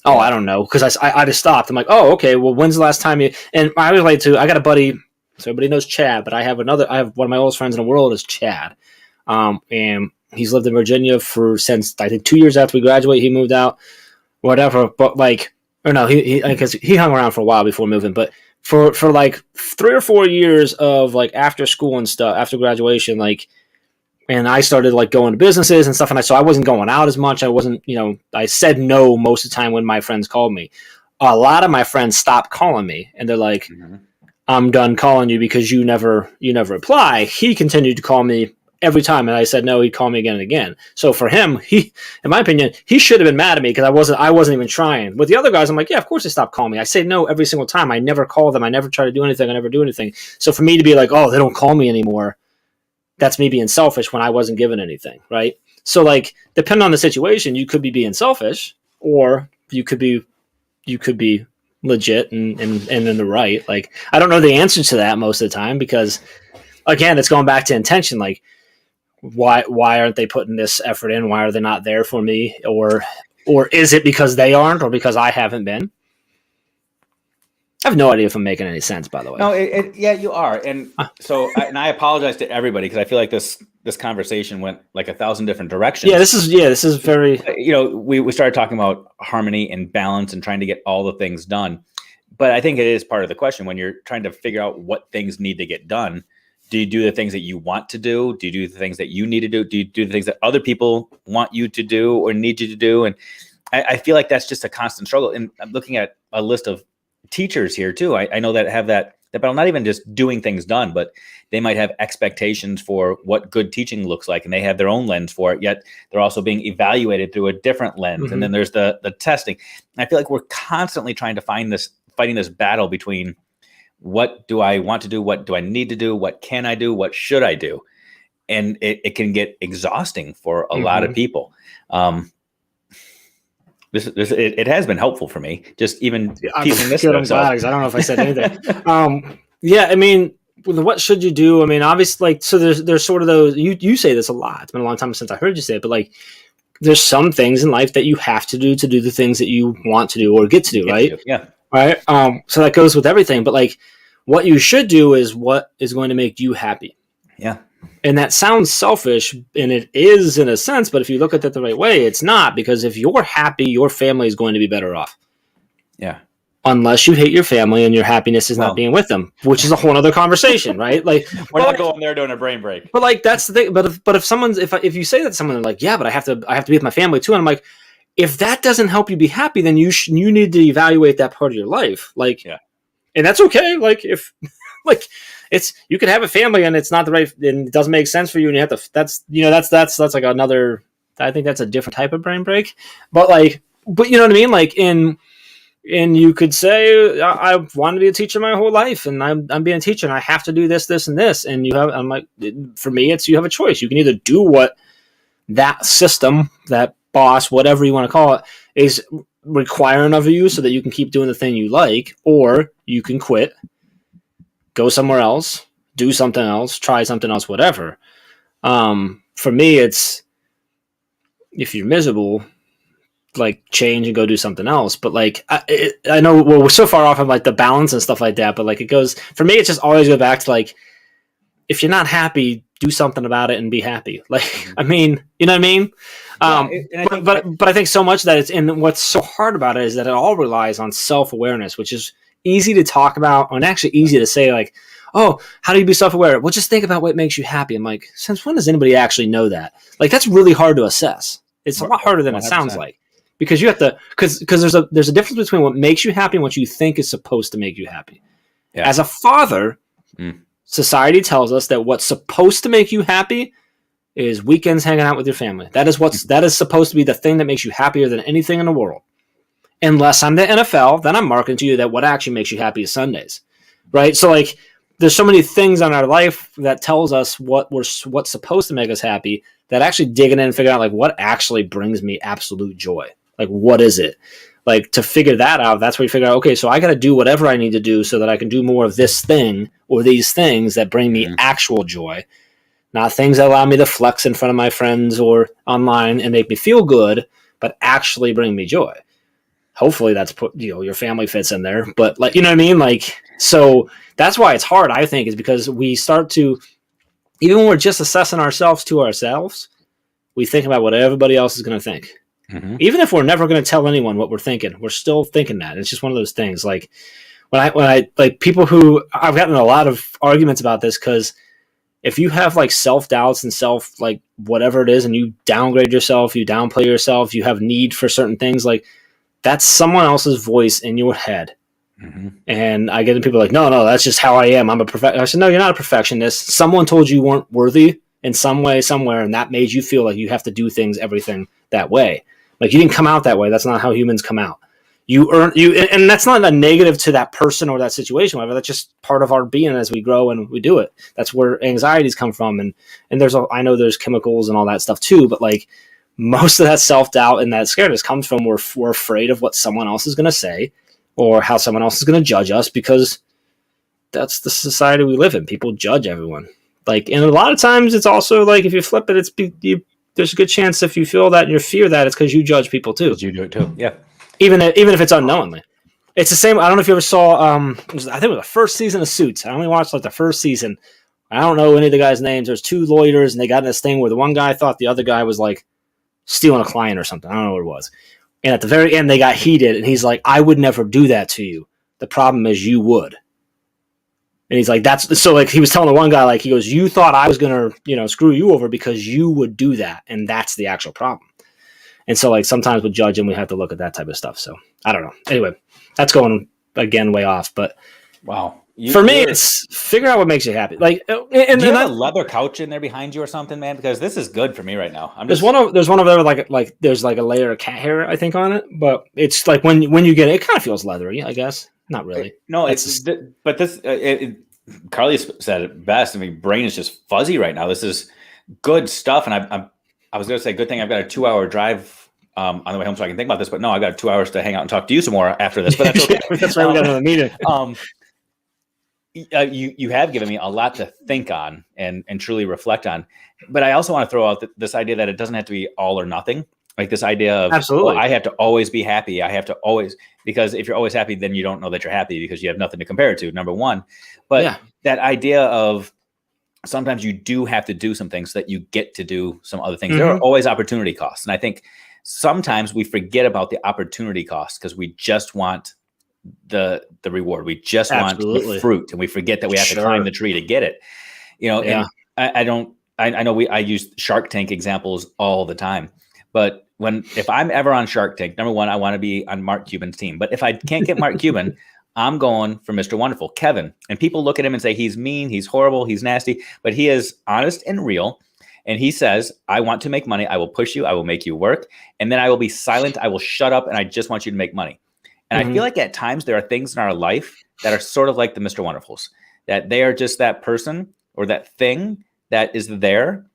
Oh, I don't know, because I just stopped. I'm like, oh, okay. Well, when's the last time you? And I was like, I got a buddy, so everybody knows Chad, but I have one of my oldest friends in the world is Chad, and he's lived in Virginia since I think 2 years after we graduated. He moved out, whatever. But like, or no, because he hung around for a while before moving. But for like 3 or 4 years of like after school and stuff, after graduation, like. And I started like going to businesses and stuff. And so I wasn't going out as much. I wasn't, I said no most of the time when my friends called me. A lot of my friends stopped calling me, and they're like, I'm done calling you because you never reply. He continued to call me every time. And I said, no, he'd call me again and again. So for him, in my opinion, he should have been mad at me because I wasn't even trying. With the other guys, I'm like, yeah, of course they stopped calling me. I say no every single time. I never call them. I never try to do anything. I never do anything. So for me to be like, oh, they don't call me anymore, that's me being selfish when I wasn't given anything, right? So like, depending on the situation, you could be being selfish, or you could be legit and in the right. Like, I don't know the answer to that most of the time, because again, it's going back to intention. Like, why aren't they putting this effort in? Why are they not there for me? Or is it because they aren't, or because I haven't been? I have no idea if I'm making any sense, by the way. No, yeah, you are. And so, I apologize to everybody, because I feel like this conversation went like 1,000 different directions. Yeah, this is very, we started talking about harmony and balance and trying to get all the things done. But I think it is part of the question when you're trying to figure out what things need to get done. Do you do the things that you want to do? Do you do the things that you need to do? Do you do the things that other people want you to do or need you to do? And I feel like that's just a constant struggle. And I'm looking at a list of teachers here too. I know that have that but not even just doing things done, but they might have expectations for what good teaching looks like, and they have their own lens for it, yet they're also being evaluated through a different lens. Mm-hmm. And then there's the testing. And I feel like we're constantly trying to fighting this battle between what do I want to do, what do I need to do, what can I do, what should I do? And it can get exhausting for a lot of people. It has been helpful for me, just even piecing this good, I'm glad, because I don't know if I said anything. Yeah, I mean, what should you do? I mean, obviously, like, so there's sort of those, you say this a lot. It's been a long time since I heard you say it, but like, there's some things in life that you have to do the things that you want to do or get to do, right? Yeah. Right. So that goes with everything, but like, what you should do is what is going to make you happy. Yeah. And that sounds selfish, and it is in a sense, but if you look at it the right way, it's not, because if you're happy, your family is going to be better off. Yeah. Unless you hate your family and your happiness is not being with them, which is a whole other conversation, right? Like, we're not going there doing a brain break. But like, that's the thing. But if you say that to someone, they're like, yeah, but I have to be with my family too. And I'm like, if that doesn't help you be happy, then you need to evaluate that part of your life. Like, yeah. And that's okay. Like, if like, it's, you can have a family and it's not the right, and it doesn't make sense for you, and you have to, that's like another, I think that's a different type of brain break. But you know what I mean? Like, and you could say, I wanted to be a teacher my whole life, and I'm being a teacher, and I have to do this, this, and this. And I'm like, for me, it's, you have a choice. You can either do what that system, that boss, whatever you want to call it, is requiring of you so that you can keep doing the thing you like, or you can quit, go somewhere else, do something else, try something else, whatever. For me, it's, if you're miserable, like, change and go do something else. But like, I know we're so far off of like the balance and stuff like that, but like, it goes, for me, it just always go back to like, if you're not happy, do something about it and be happy. Like, I mean, you know what I mean? But I think so much that it's, and what's so hard about it is that it all relies on self-awareness, which is easy to talk about, and actually easy to say, like, oh, how do you be self-aware? Well, just think about what makes you happy. I'm like, since when does anybody actually know that? Like, that's really hard to assess. It's a lot harder than 100%. It sounds like, because you have to, because there's a difference between what makes you happy and what you think is supposed to make you happy. Yeah. As a father, society tells us that what's supposed to make you happy is weekends hanging out with your family. That is supposed to be the thing that makes you happier than anything in the world. Unless I'm the NFL, then I'm marketing to you that what actually makes you happy is Sundays, right? So like, there's so many things in our life that tells us what's supposed to make us happy, that actually digging in and figuring out like what actually brings me absolute joy. Like, what is it? Like, to figure that out, that's where you figure out, okay, so I got to do whatever I need to do so that I can do more of this thing or these things that bring me actual joy, not things that allow me to flex in front of my friends or online and make me feel good, but actually bring me joy. Hopefully that's your family fits in there, but like, you know what I mean? Like, so that's why it's hard, I think, is because we start to, even when we're just assessing ourselves to ourselves, we think about what everybody else is going to think. Mm-hmm. Even if we're never going to tell anyone what we're thinking, we're still thinking that. It's just one of those things. Like, when I like people who, I've gotten a lot of arguments about this, because if you have like self-doubts and like whatever it is, and you downgrade yourself, you downplay yourself, you have need for certain things, like, that's someone else's voice in your head. Mm-hmm. And I get to people like, no, that's just how I am. I'm a perfectionist. I said, no, you're not a perfectionist. Someone told you weren't worthy in some way, somewhere, and that made you feel like you have to do everything that way. Like, you didn't come out that way. That's not how humans come out. And that's not a negative to that person or that situation, whatever. That's just part of our being as we grow and we do it. That's where anxieties come from. And I know there's chemicals and all that stuff too, but like, most of that self-doubt and that scaredness comes from we're afraid of what someone else is going to say or how someone else is going to judge us, because that's the society we live in. People judge everyone. Like, and a lot of times it's also like, if you flip it, there's a good chance if you feel that and you fear that, it's because you judge people too. You do it too. Yeah. Even if it's unknowingly. It's the same. I don't know if you ever saw, I think it was the first season of Suits. I only watched like the first season. I don't know any of the guys' names. There's two lawyers, and they got in this thing where the one guy thought the other guy was like stealing a client or something. I don't know what it was. And at the very end, they got heated, and he's like, I would never do that to you. The problem is you would. And he's like, so like, he was telling the one guy, like, he goes, you thought I was going to, screw you over because you would do that. And that's the actual problem. And so like, sometimes with judging, we have to look at that type of stuff. So I don't know. Anyway, that's going again way off, but wow. For me, it's figure out what makes you happy. Like, and do you have a leather couch in there behind you or something, man? Because this is good for me right now. There's one over there, like there's like a layer of cat hair, I think, on it, but it's like when you get it, it kind of feels leathery, I guess. Not really. No, but this. Carly said it best. I mean, brain is just fuzzy right now. This is good stuff, and I was going to say, good thing I've got a 2-hour drive on the way home, so I can think about this. But no, I got 2 hours to hang out and talk to you some more after this. But that's okay. That's why we got another meeting. You have given me a lot to think on and truly reflect on. But I also want to throw out this idea that it doesn't have to be all or nothing. Like this idea of, absolutely, I have to always be happy. I have to always, because if you're always happy, then you don't know that you're happy because you have nothing to compare it to, number one. But that idea of sometimes you do have to do some things so that you get to do some other things. Mm-hmm. There are always opportunity costs. And I think sometimes we forget about the opportunity costs because we just want the reward. We just want the fruit, and we forget that we have to climb the tree to get it. And I know I use Shark Tank examples all the time, but if I'm ever on Shark Tank, number one, I want to be on Mark Cuban's team. But if I can't get Mark Cuban, I'm going for Mr. Wonderful, Kevin. And people look at him and say, he's mean, he's horrible, he's nasty, but he is honest and real. And he says, I want to make money. I will push you. I will make you work. And then I will be silent. I will shut up. And I just want you to make money. And I feel like at times there are things in our life that are sort of like the Mr. Wonderfuls, that they are just that person or that thing that is there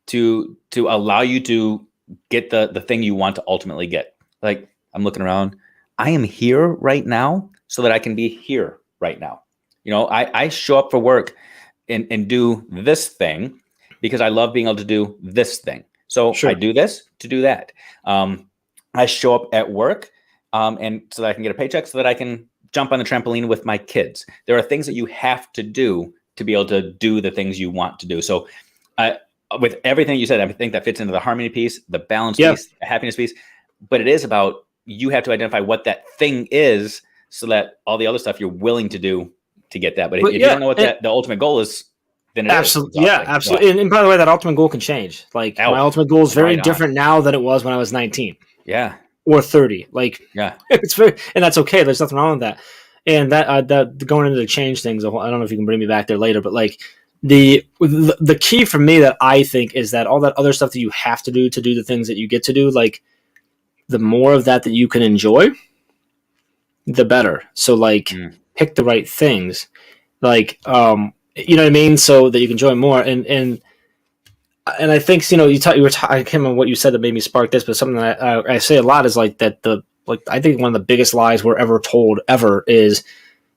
to allow you to get the thing you want to ultimately get. Like, I'm looking around. I am here right now so that I can be here right now. I show up for work and do this thing because I love being able to do this thing. So I do this to do that. I show up at work and so that I can get a paycheck so that I can jump on the trampoline with my kids. There are things that you have to do to be able to do the things you want to do. So with everything you said, I think that fits into the harmony piece, the balance piece, the happiness piece, but it is about, you have to identify what that thing is so that all the other stuff you're willing to do to get that. But if you don't know what the ultimate goal is, then it absolutely, absolutely. And by the way, that ultimate goal can change. Like my ultimate goal is very different now than it was when I was 19. Yeah. Or 30. Like, it's very, and that's okay. There's nothing wrong with that. And that going into the change things, I don't know if you can bring me back there later, but like the key for me that I think is that all that other stuff that you have to do the things that you get to do, like the more of that you can enjoy, the better. So like pick the right things, like, you know what I mean? So that you can enjoy more. And I think, I can't remember what you said that made me spark this, but something that I say a lot is like that I think one of the biggest lies we're ever told ever is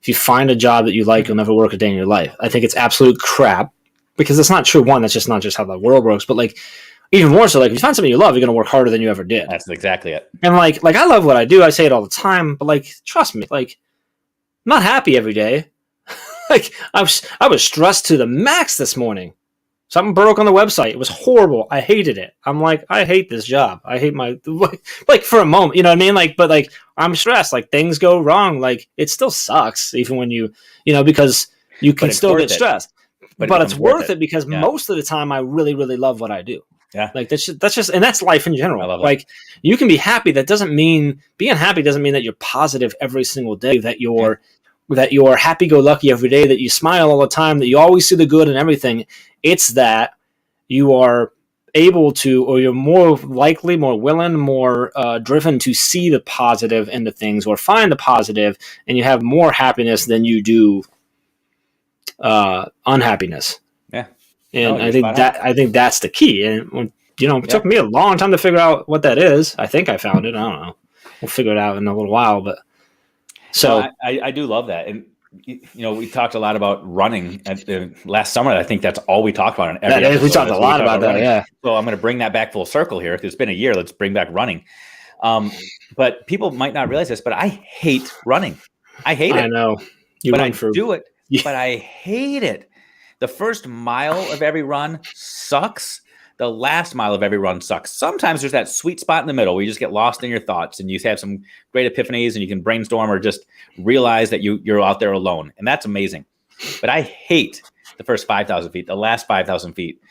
if you find a job that you like, you'll never work a day in your life. I think it's absolute crap because it's not true. One, that's just not just how the world works, but like even more so, like if you find something you love, you're going to work harder than you ever did. That's exactly it. And like I love what I do. I say it all the time, but like, trust me, like I'm not happy every day. Like I was stressed to the max this morning. Something broke on the website. It was horrible. I hated it. I'm like, I hate this job. I hate my, like for a moment, you know what I mean? Like, but like, I'm stressed. Like things go wrong. Like it still sucks even when because you can still get stressed, but it's worth it because most of the time I really, really love what I do. Yeah. Like that's just, and that's life in general. Like you can be happy. That doesn't mean being happy doesn't mean that you're positive every single day, that you're happy-go-lucky every day, that you smile all the time, that you always see the good in everything. It's that you are able to, or you're more likely, more willing, more driven to see the positive in the things or find the positive, and you have more happiness than you do unhappiness. Yeah. And I think that's the key. And it took me a long time to figure out what that is. I think I found it. I don't know. We'll figure it out in a little while, but so I do love that. And we talked a lot about running last summer. I think that's all we talked about in every episode. We talked a lot about that. Yeah. So I'm going to bring that back full circle here. It's been a year. Let's bring back running. But people might not realize this, but I hate running. I hate it. I know. Do it, but I hate it. The first mile of every run sucks. The last mile of every run sucks. Sometimes there's that sweet spot in the middle where you just get lost in your thoughts and you have some great epiphanies and you can brainstorm or just realize that you're out there alone. And that's amazing. But I hate the first 5,000 feet, the last 5,000 feet.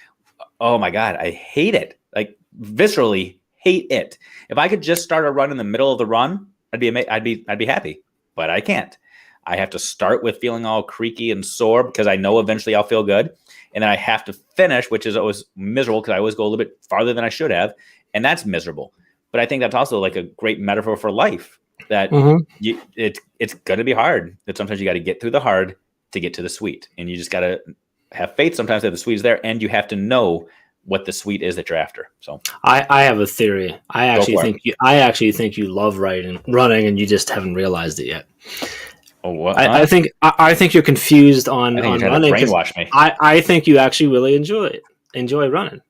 Oh my God, I hate it. Like viscerally hate it. If I could just start a run in the middle of the run, I'd be happy, but I can't. I have to start with feeling all creaky and sore because I know eventually I'll feel good. And then I have to finish, which is always miserable because I always go a little bit farther than I should have. And that's miserable. But I think that's also like a great metaphor for life, that it's going to be hard. That sometimes you got to get through the hard to get to the sweet. And you just got to have faith sometimes that the sweet is there, and you have to know what the sweet is that you're after. So I have a theory. I actually think you love running, and you just haven't realized it yet. Oh, what? I think you're confused on running. Brainwash me. I think you actually really enjoy running.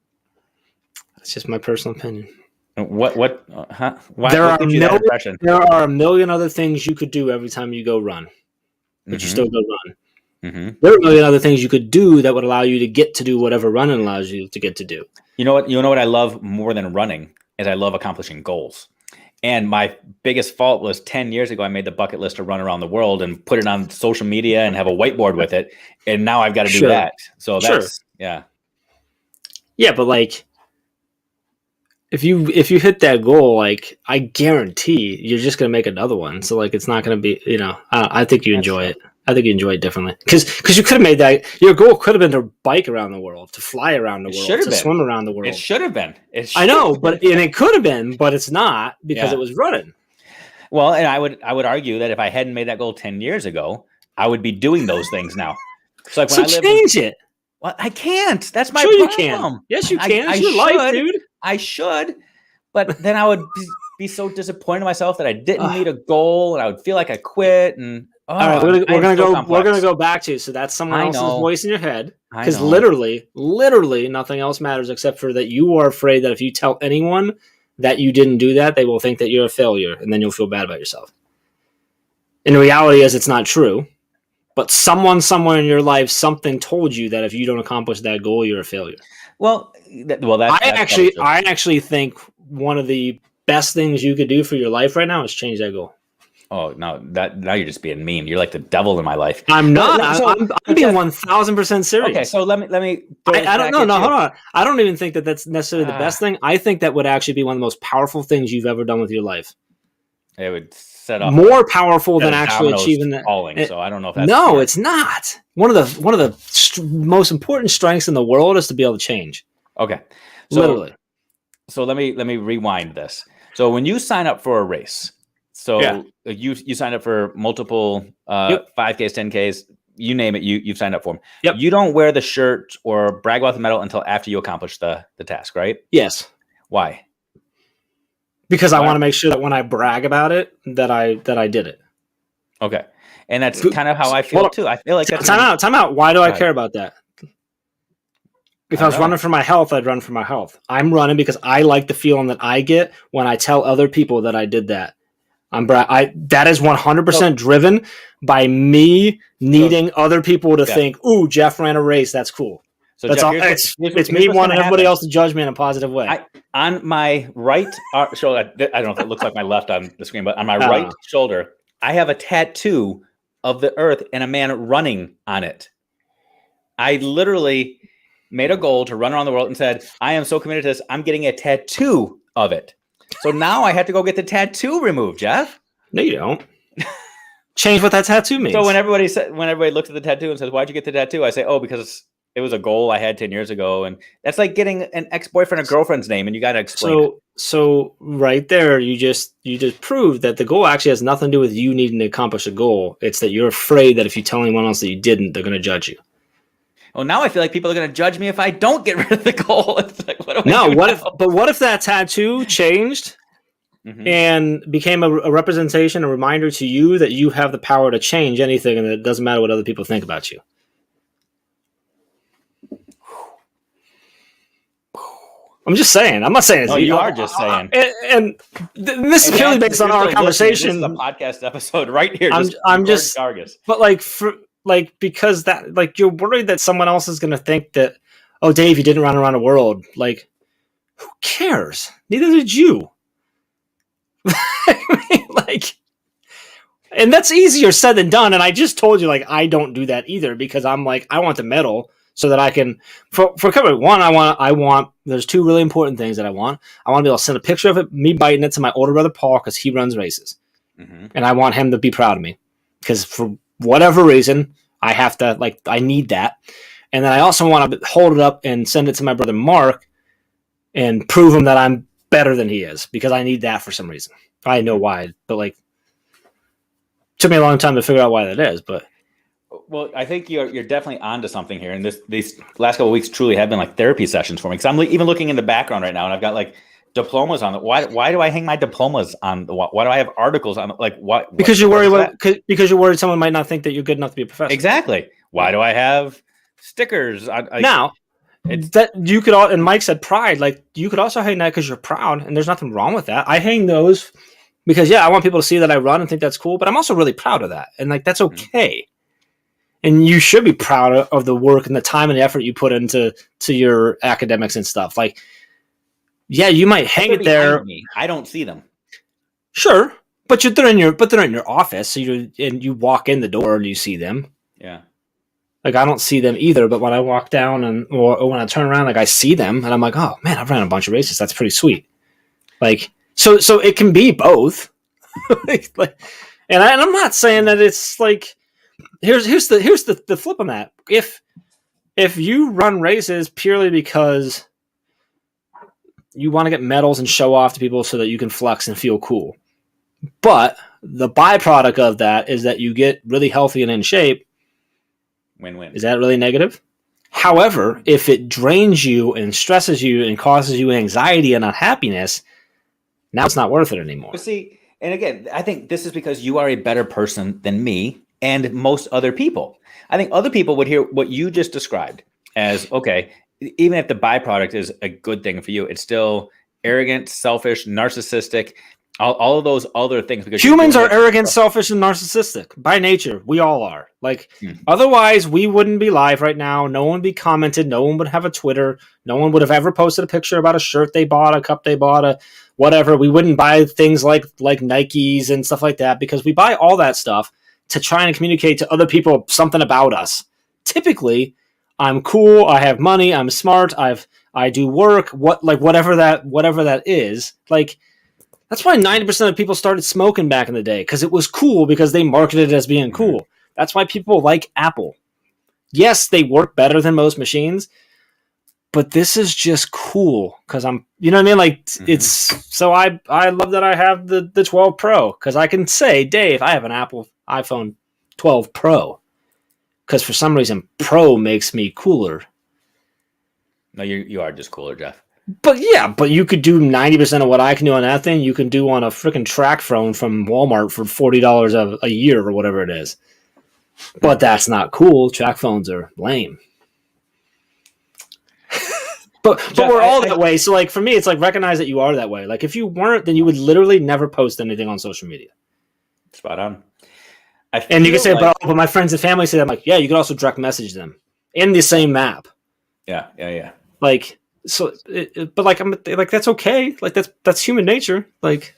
That's just my personal opinion. What? Huh? Why? There What are a million other things you could do every time you go run, but you still go run. Mm-hmm. There are a million other things you could do that would allow you to get to do whatever running allows you to get to do. You know what I love more than running is I love accomplishing goals. And my biggest fault was 10 years ago, I made the bucket list to run around the world and put it on social media and have a whiteboard with it. And now I've got to do that. So that's, yeah. Yeah, but like, if you hit that goal, like, I guarantee you're just going to make another one. So like, it's not going to be, I think you enjoy it. I think you enjoy it differently because you could have made that. Your goal could have been to bike around the world, to fly around the world, to swim around the world. It should have been. I know, and it could have been, but it's not because it was running. Well, and I would argue that if I hadn't made that goal 10 years ago, I would be doing those things now. So like when change it. Well, I can't. That's my problem. You can. Yes, you can. It's your life, dude. I should, but then I would be so disappointed in myself that I didn't meet a goal, and I would feel like I quit. And all right, we're gonna go back to, so that's someone else's voice in your head, because literally nothing else matters except for that you are afraid that if you tell anyone that you didn't do that, they will think that you're a failure, and then you'll feel bad about yourself. And the reality is, it's not true. But someone somewhere in your life, something told you that if you don't accomplish that goal, you're a failure. I actually think one of the best things you could do for your life right now is change that goal. Oh no! Now you're just being mean. You're like the devil in my life. I'm not. I'm being 1,000% serious. Okay, so let me. I don't know. No, hold on. I don't even think that that's necessarily the best thing. I think that would actually be one of the most powerful things you've ever done with your life. It would set up more powerful than actually achieving that. So I don't know if that's it's not. One of the most important strengths in the world is to be able to change. Okay, literally. So let me rewind this. So when you sign up for a race, you signed up for multiple 5Ks, 10Ks, you name it, you've signed up for them. Yep. You don't wear the shirt or brag about the medal until after you accomplish the task, right? Yes. Why? Because I want to make sure that when I brag about it, that I did it. Okay. And that's kind of how I feel too. I feel like that's time out. Why do I care about that? If I was running for my health, I'd run for my health. I'm running because I like the feeling that I get when I tell other people that I did that. That is 100% driven by me needing other people to think, "Ooh, Jeff ran a race. That's cool." So that's Jeff, all. It's me wanting everybody else to judge me in a positive way. On my right shoulder, I don't know if it looks like my left on the screen, but on my right shoulder, I have a tattoo of the earth and a man running on it. I literally made a goal to run around the world and said, I am so committed to this, I'm getting a tattoo of it. So now I have to go get the tattoo removed, Jeff. No, you don't. Change what that tattoo means. So when everybody looks at the tattoo and says, why'd you get the tattoo? I say, because it was a goal I had 10 years ago. And that's like getting an ex-boyfriend or girlfriend's name, and you got to explain it. So right there, you just proved that the goal actually has nothing to do with you needing to accomplish a goal. It's that you're afraid that if you tell anyone else that you didn't, they're going to judge you. Well, now I feel like people are going to judge me if I don't get rid of the goal. It's like, what if that tattoo changed and became a representation, a reminder to you that you have the power to change anything, and that it doesn't matter what other people think about you? I'm just saying. I'm not saying. You are just saying. And this is purely based on our conversation. This is a podcast episode right here. I'm just Gargas. But because that, you're worried that someone else is going to think that, oh, Dave, you didn't run around the world. Like, who cares? Neither did you. And that's easier said than done. And I just told you, I don't do that either, because I'm like, I want the medal so that I can, for cover one, I want, there's two really important things that I want. I want to be able to send a picture of it, me biting it, to my older brother, Paul, because he runs races. And I want him to be proud of me. Because for whatever reason, I have to, like, I need that. And then I also want to hold it up and send it to my brother Mark and prove him that I'm better than he is, because I need that for some reason. I know why, but like, took me a long time to figure out why that is. But well, I think you're definitely onto something here. And these last couple of weeks truly have been like therapy sessions for me, because I'm even looking in the background right now, and I've got like diplomas on it. Why do I hang my diplomas on the wall? Why do I have articles on, like, what? Because you're worried someone might not think that you're good enough to be a professor. Exactly. Why do I have stickers on, now? That you could all, and Mike said pride. Like, you could also hang that because you're proud, and there's nothing wrong with that. I hang those because I want people to see that I run and think that's cool. But I'm also really proud of that, and like that's okay. Mm-hmm. And you should be proud of the work and the time and the effort you put into your academics and stuff. Like, yeah, you might hang it there. I don't see them. Sure, but they're in your office. So you walk in the door and you see them. Yeah. Like, I don't see them either, but when I walk down or when I turn around, like, I see them and I'm like, oh man, I've ran a bunch of races. That's pretty sweet. Like, so it can be both. and I'm not saying that it's like, here's the flip on that. If you run races purely because you want to get medals and show off to people so that you can flex and feel cool, but the byproduct of that is that you get really healthy and in shape, win-win. Is that really negative? However, if it drains you and stresses you and causes you anxiety and unhappiness, now it's not worth it anymore. But see, and again, I think this is because you are a better person than me and most other people. I think other people would hear what you just described as, okay, even if the byproduct is a good thing for you, it's still arrogant, selfish, narcissistic, all of those other things. Because humans are arrogant, selfish, and narcissistic by nature. We all are. Like, otherwise, we wouldn't be live right now. No one would be commented. No one would have a Twitter. No one would have ever posted a picture about a shirt they bought, a cup they bought, a whatever. We wouldn't buy things like Nikes and stuff like that, because we buy all that stuff to try and communicate to other people something about us. Typically, I'm cool. I have money. I'm smart. I do work. Whatever that is. Like, that's why 90% of people started smoking back in the day, because it was cool, because they marketed it as being cool. That's why people like Apple. Yes, they work better than most machines, but this is just cool because I'm, you know what I mean? Like, it's, so I love that I have the 12 Pro, because I can say, Dave, I have an Apple iPhone 12 Pro, because for some reason Pro makes me cooler. No, you are just cooler, Jeff. But yeah, but you could do 90% of what I can do on that thing. You can do on a freaking track phone from Walmart for $40 a year or whatever it is. But that's not cool. Track phones are lame. but we're all that way. So like, for me, it's like, recognize that you are that way. Like, if you weren't, then you would literally never post anything on social media. Spot on. And you can say, but my friends and family say that. I'm like, yeah, you could also direct message them in the same map. Yeah. Like, so, but like, I'm like, that's okay. Like, that's human nature. Like,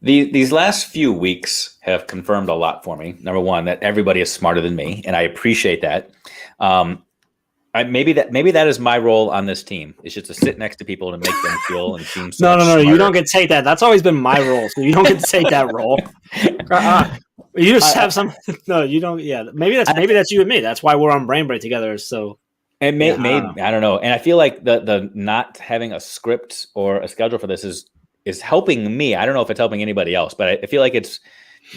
these last few weeks have confirmed a lot for me. Number one, that everybody is smarter than me, and I appreciate that. Maybe that is my role on this team. It's just to sit next to people to make them feel and seem so No. You don't get to take that. That's always been my role. So you don't get to take that role. You just have some. No, you don't. Yeah, maybe that's you and me. That's why we're on Brain Break together. So. And I don't know. And I feel like the not having a script or a schedule for this is helping me. I don't know if it's helping anybody else, but I feel like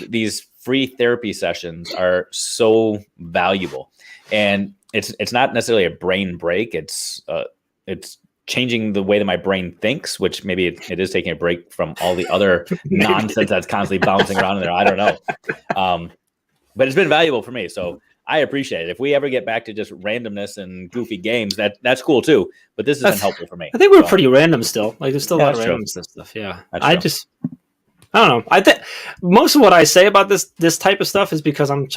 these free therapy sessions are so valuable. And it's not necessarily a brain break. It's changing the way that my brain thinks, which maybe it is taking a break from all the other nonsense that's constantly bouncing around in there. I don't know. But it's been valuable for me. So I appreciate it. If we ever get back to just randomness and goofy games, that's cool too. But this has been helpful for me. I think we're pretty random still. Like, there's still a lot of random stuff. Yeah. I don't know. I think most of what I say about this type of stuff is because I'm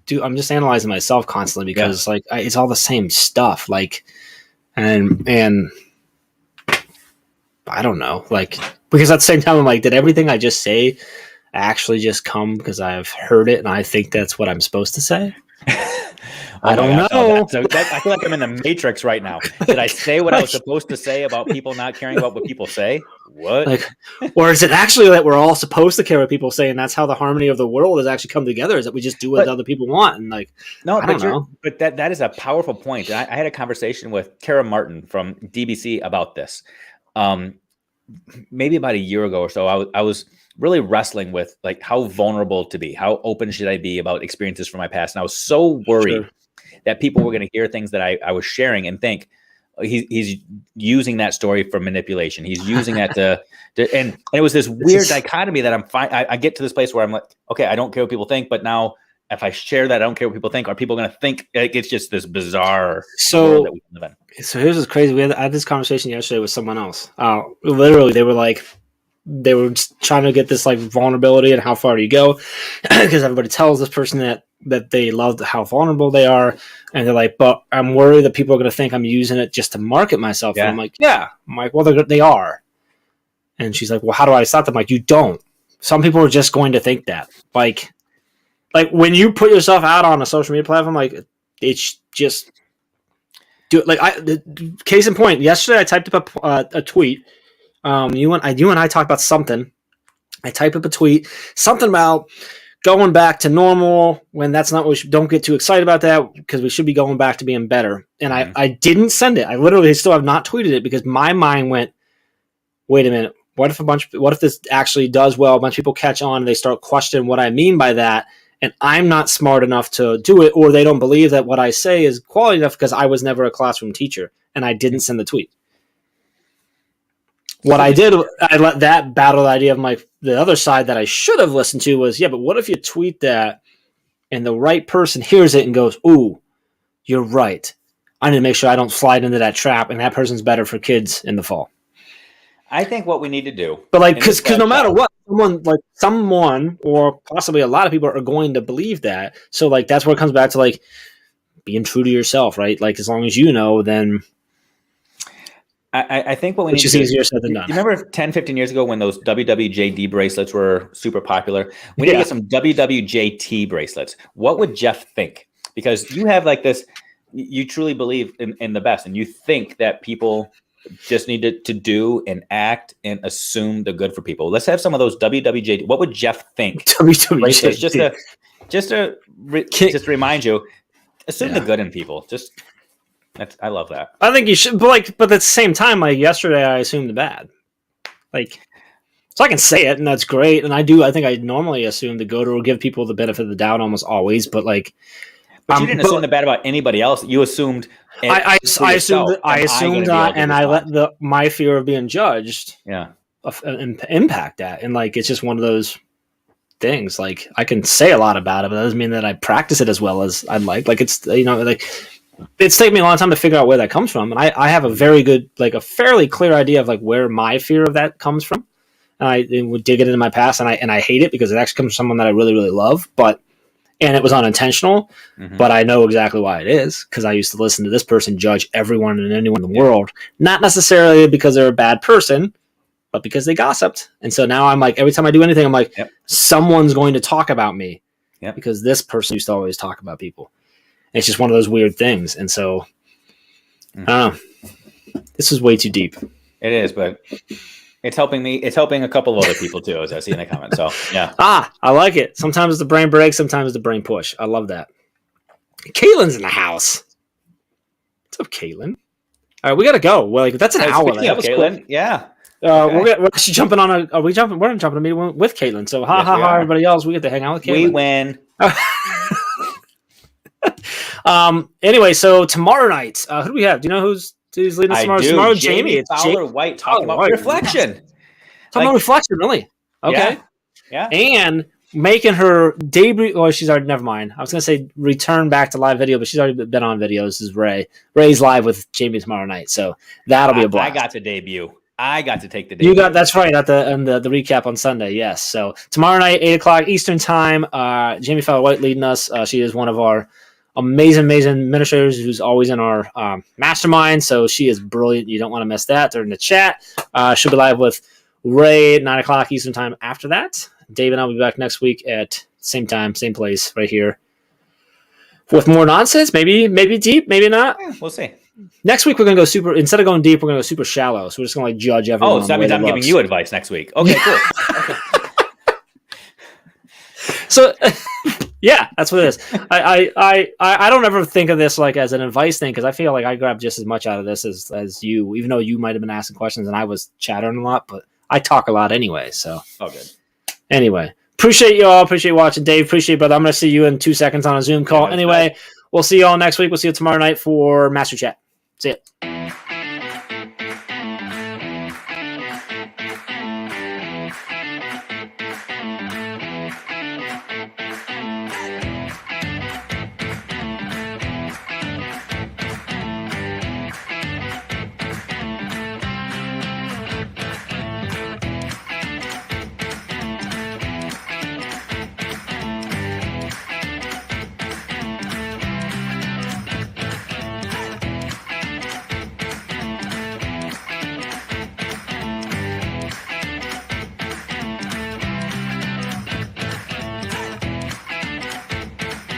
just analyzing myself constantly, because it's all the same stuff. Like, and I don't know. Like, because at the same time, I'm like, did everything I just say actually just come because I've heard it and I think that's what I'm supposed to say? I don't know. I feel like I'm in the Matrix right now. Did I say what I was supposed to say about people not caring about what people say? What? Or is it actually that we're all supposed to care what people say, and that's how the harmony of the world has actually come together? Is that we just do what other people want? And I don't know. But that is a powerful point. And I had a conversation with Kara Martin from DBC about this. Maybe about a year ago or so. I was really wrestling with like how vulnerable to be, how open should I be about experiences from my past, and I was so worried that people were going to hear things that I was sharing and think he's using that story for manipulation. He's using that and it was this weird dichotomy that I'm fine. I get to this place where I'm like, okay, I don't care what people think, but now if I share that, I don't care what people think. Are people going to think like it's just this bizarre world that we live in? So here's what's crazy. I had this conversation yesterday with someone else. Literally, they were trying to get this like vulnerability and how far do you go, because everybody tells this person that they love how vulnerable they are, and they're like, but I'm worried that people are going to think I'm using it just to market myself. Yeah. And I'm like, yeah. I'm like, well, they are. And she's like, well, how do I stop them? I'm like, you don't. Some people are just going to think that. Like when you put yourself out on a social media platform, like it's just do it. Case in point, yesterday I typed up a tweet. You and I talked about something. I typed up a tweet, something about going back to normal when that's not what don't get too excited about that because we should be going back to being better. And I didn't send it. I literally still have not tweeted it because my mind went, wait a minute. What if this actually does well? A bunch of people catch on and they start questioning what I mean by that. And I'm not smart enough to do it, or they don't believe that what I say is quality enough because I was never a classroom teacher and I didn't send the tweet. What I did, I let that battle the idea of the other side that I should have listened to was, yeah, but what if you tweet that and the right person hears it and goes, ooh, you're right. I need to make sure I don't slide into that trap, and that person's better for kids in the fall. I think what we need to do, but because no matter what, someone or possibly a lot of people are going to believe that. So that's where it comes back to being true to yourself, right? As long as you know, then. I think what we need to do, easier said than done. You remember 10, 15 years ago when those WWJD bracelets were super popular? We need to get some WWJT bracelets. What would Jeff think? Because you have this, you truly believe in the best, and you think that people just need to do and act and assume the good for people. Let's have some of those WWJD. What would Jeff think? WWJD. Just to remind you, assume the good in people. I love that. I think you should, but at the same time, yesterday I assumed the bad. So I can say it, and that's great. And I think I normally assume the good or give people the benefit of the doubt almost always. But you didn't assume the bad about anybody else. You assumed. I assumed that, and I let my fear of being judged, impact that. And it's just one of those things. I can say a lot about it, but that doesn't mean that I practice it as well as I'd like. It's taken me a long time to figure out where that comes from, and I have a very good, a fairly clear idea of where my fear of that comes from. And I would dig it into my past, and I hate it because it actually comes from someone that I really, really love, and it was unintentional, but I know exactly why it is because I used to listen to this person judge everyone and anyone in the world, not necessarily because they're a bad person, but because they gossiped. And so now I'm every time I do anything, I'm someone's going to talk about me because this person used to always talk about people. It's just one of those weird things. And so, I don't know. This is way too deep. It is, but it's helping me. It's helping a couple of other people too, as I see in the comments. So, yeah. I like it. Sometimes the brain breaks, sometimes the brain push. I love that. Caitlin's in the house. What's up, Caitlin? All right, we got to go. Well, that's an hour. That was Caitlin. Cool. Yeah. Okay. We're actually jumping on we're jumping a meeting with Caitlin. So, everybody else. We get to hang out with Caitlin. We win. Anyway, so tomorrow night, who do we have? Do you know who's leading us tomorrow? Tomorrow, Jamie. It's Fowler White talking about reflection. Talking about reflection, really? Okay. Yeah. And making her debut. Oh, she's already. Never mind. I was gonna say return back to live video, but she's already been on video. This is Ray. Ray's live with Jamie tomorrow night, so that'll be a blast. I got to debut. I got to take the debut. That's right at the recap on Sunday. Yes. So tomorrow night, 8:00 Eastern time. Jamie Fowler White leading us. She is one of our amazing administrators who's always in our mastermind. So she is brilliant. You don't want to miss that during the chat. She'll be live with Ray at 9:00 Eastern time after that. Dave and I will be back next week at same time, same place, right here. with more nonsense. Maybe deep, maybe not. We'll see. Next week we're gonna go super. Instead of going deep, we're gonna go super shallow. So we're just gonna like judge everyone. Oh, so that means I'm giving you advice next week. Okay, cool. Okay. So, yeah, that's what it is. I don't ever think of this like as an advice thing because I feel like I grab just as much out of this as you, even though you might have been asking questions and I was chattering a lot, but I talk a lot anyway. So, good. Anyway, appreciate you all. Appreciate watching, Dave. Appreciate you, brother. I'm going to see you in 2 seconds on a Zoom call. Anyway, we'll see you all next week. We'll see you tomorrow night for Master Chat. See ya.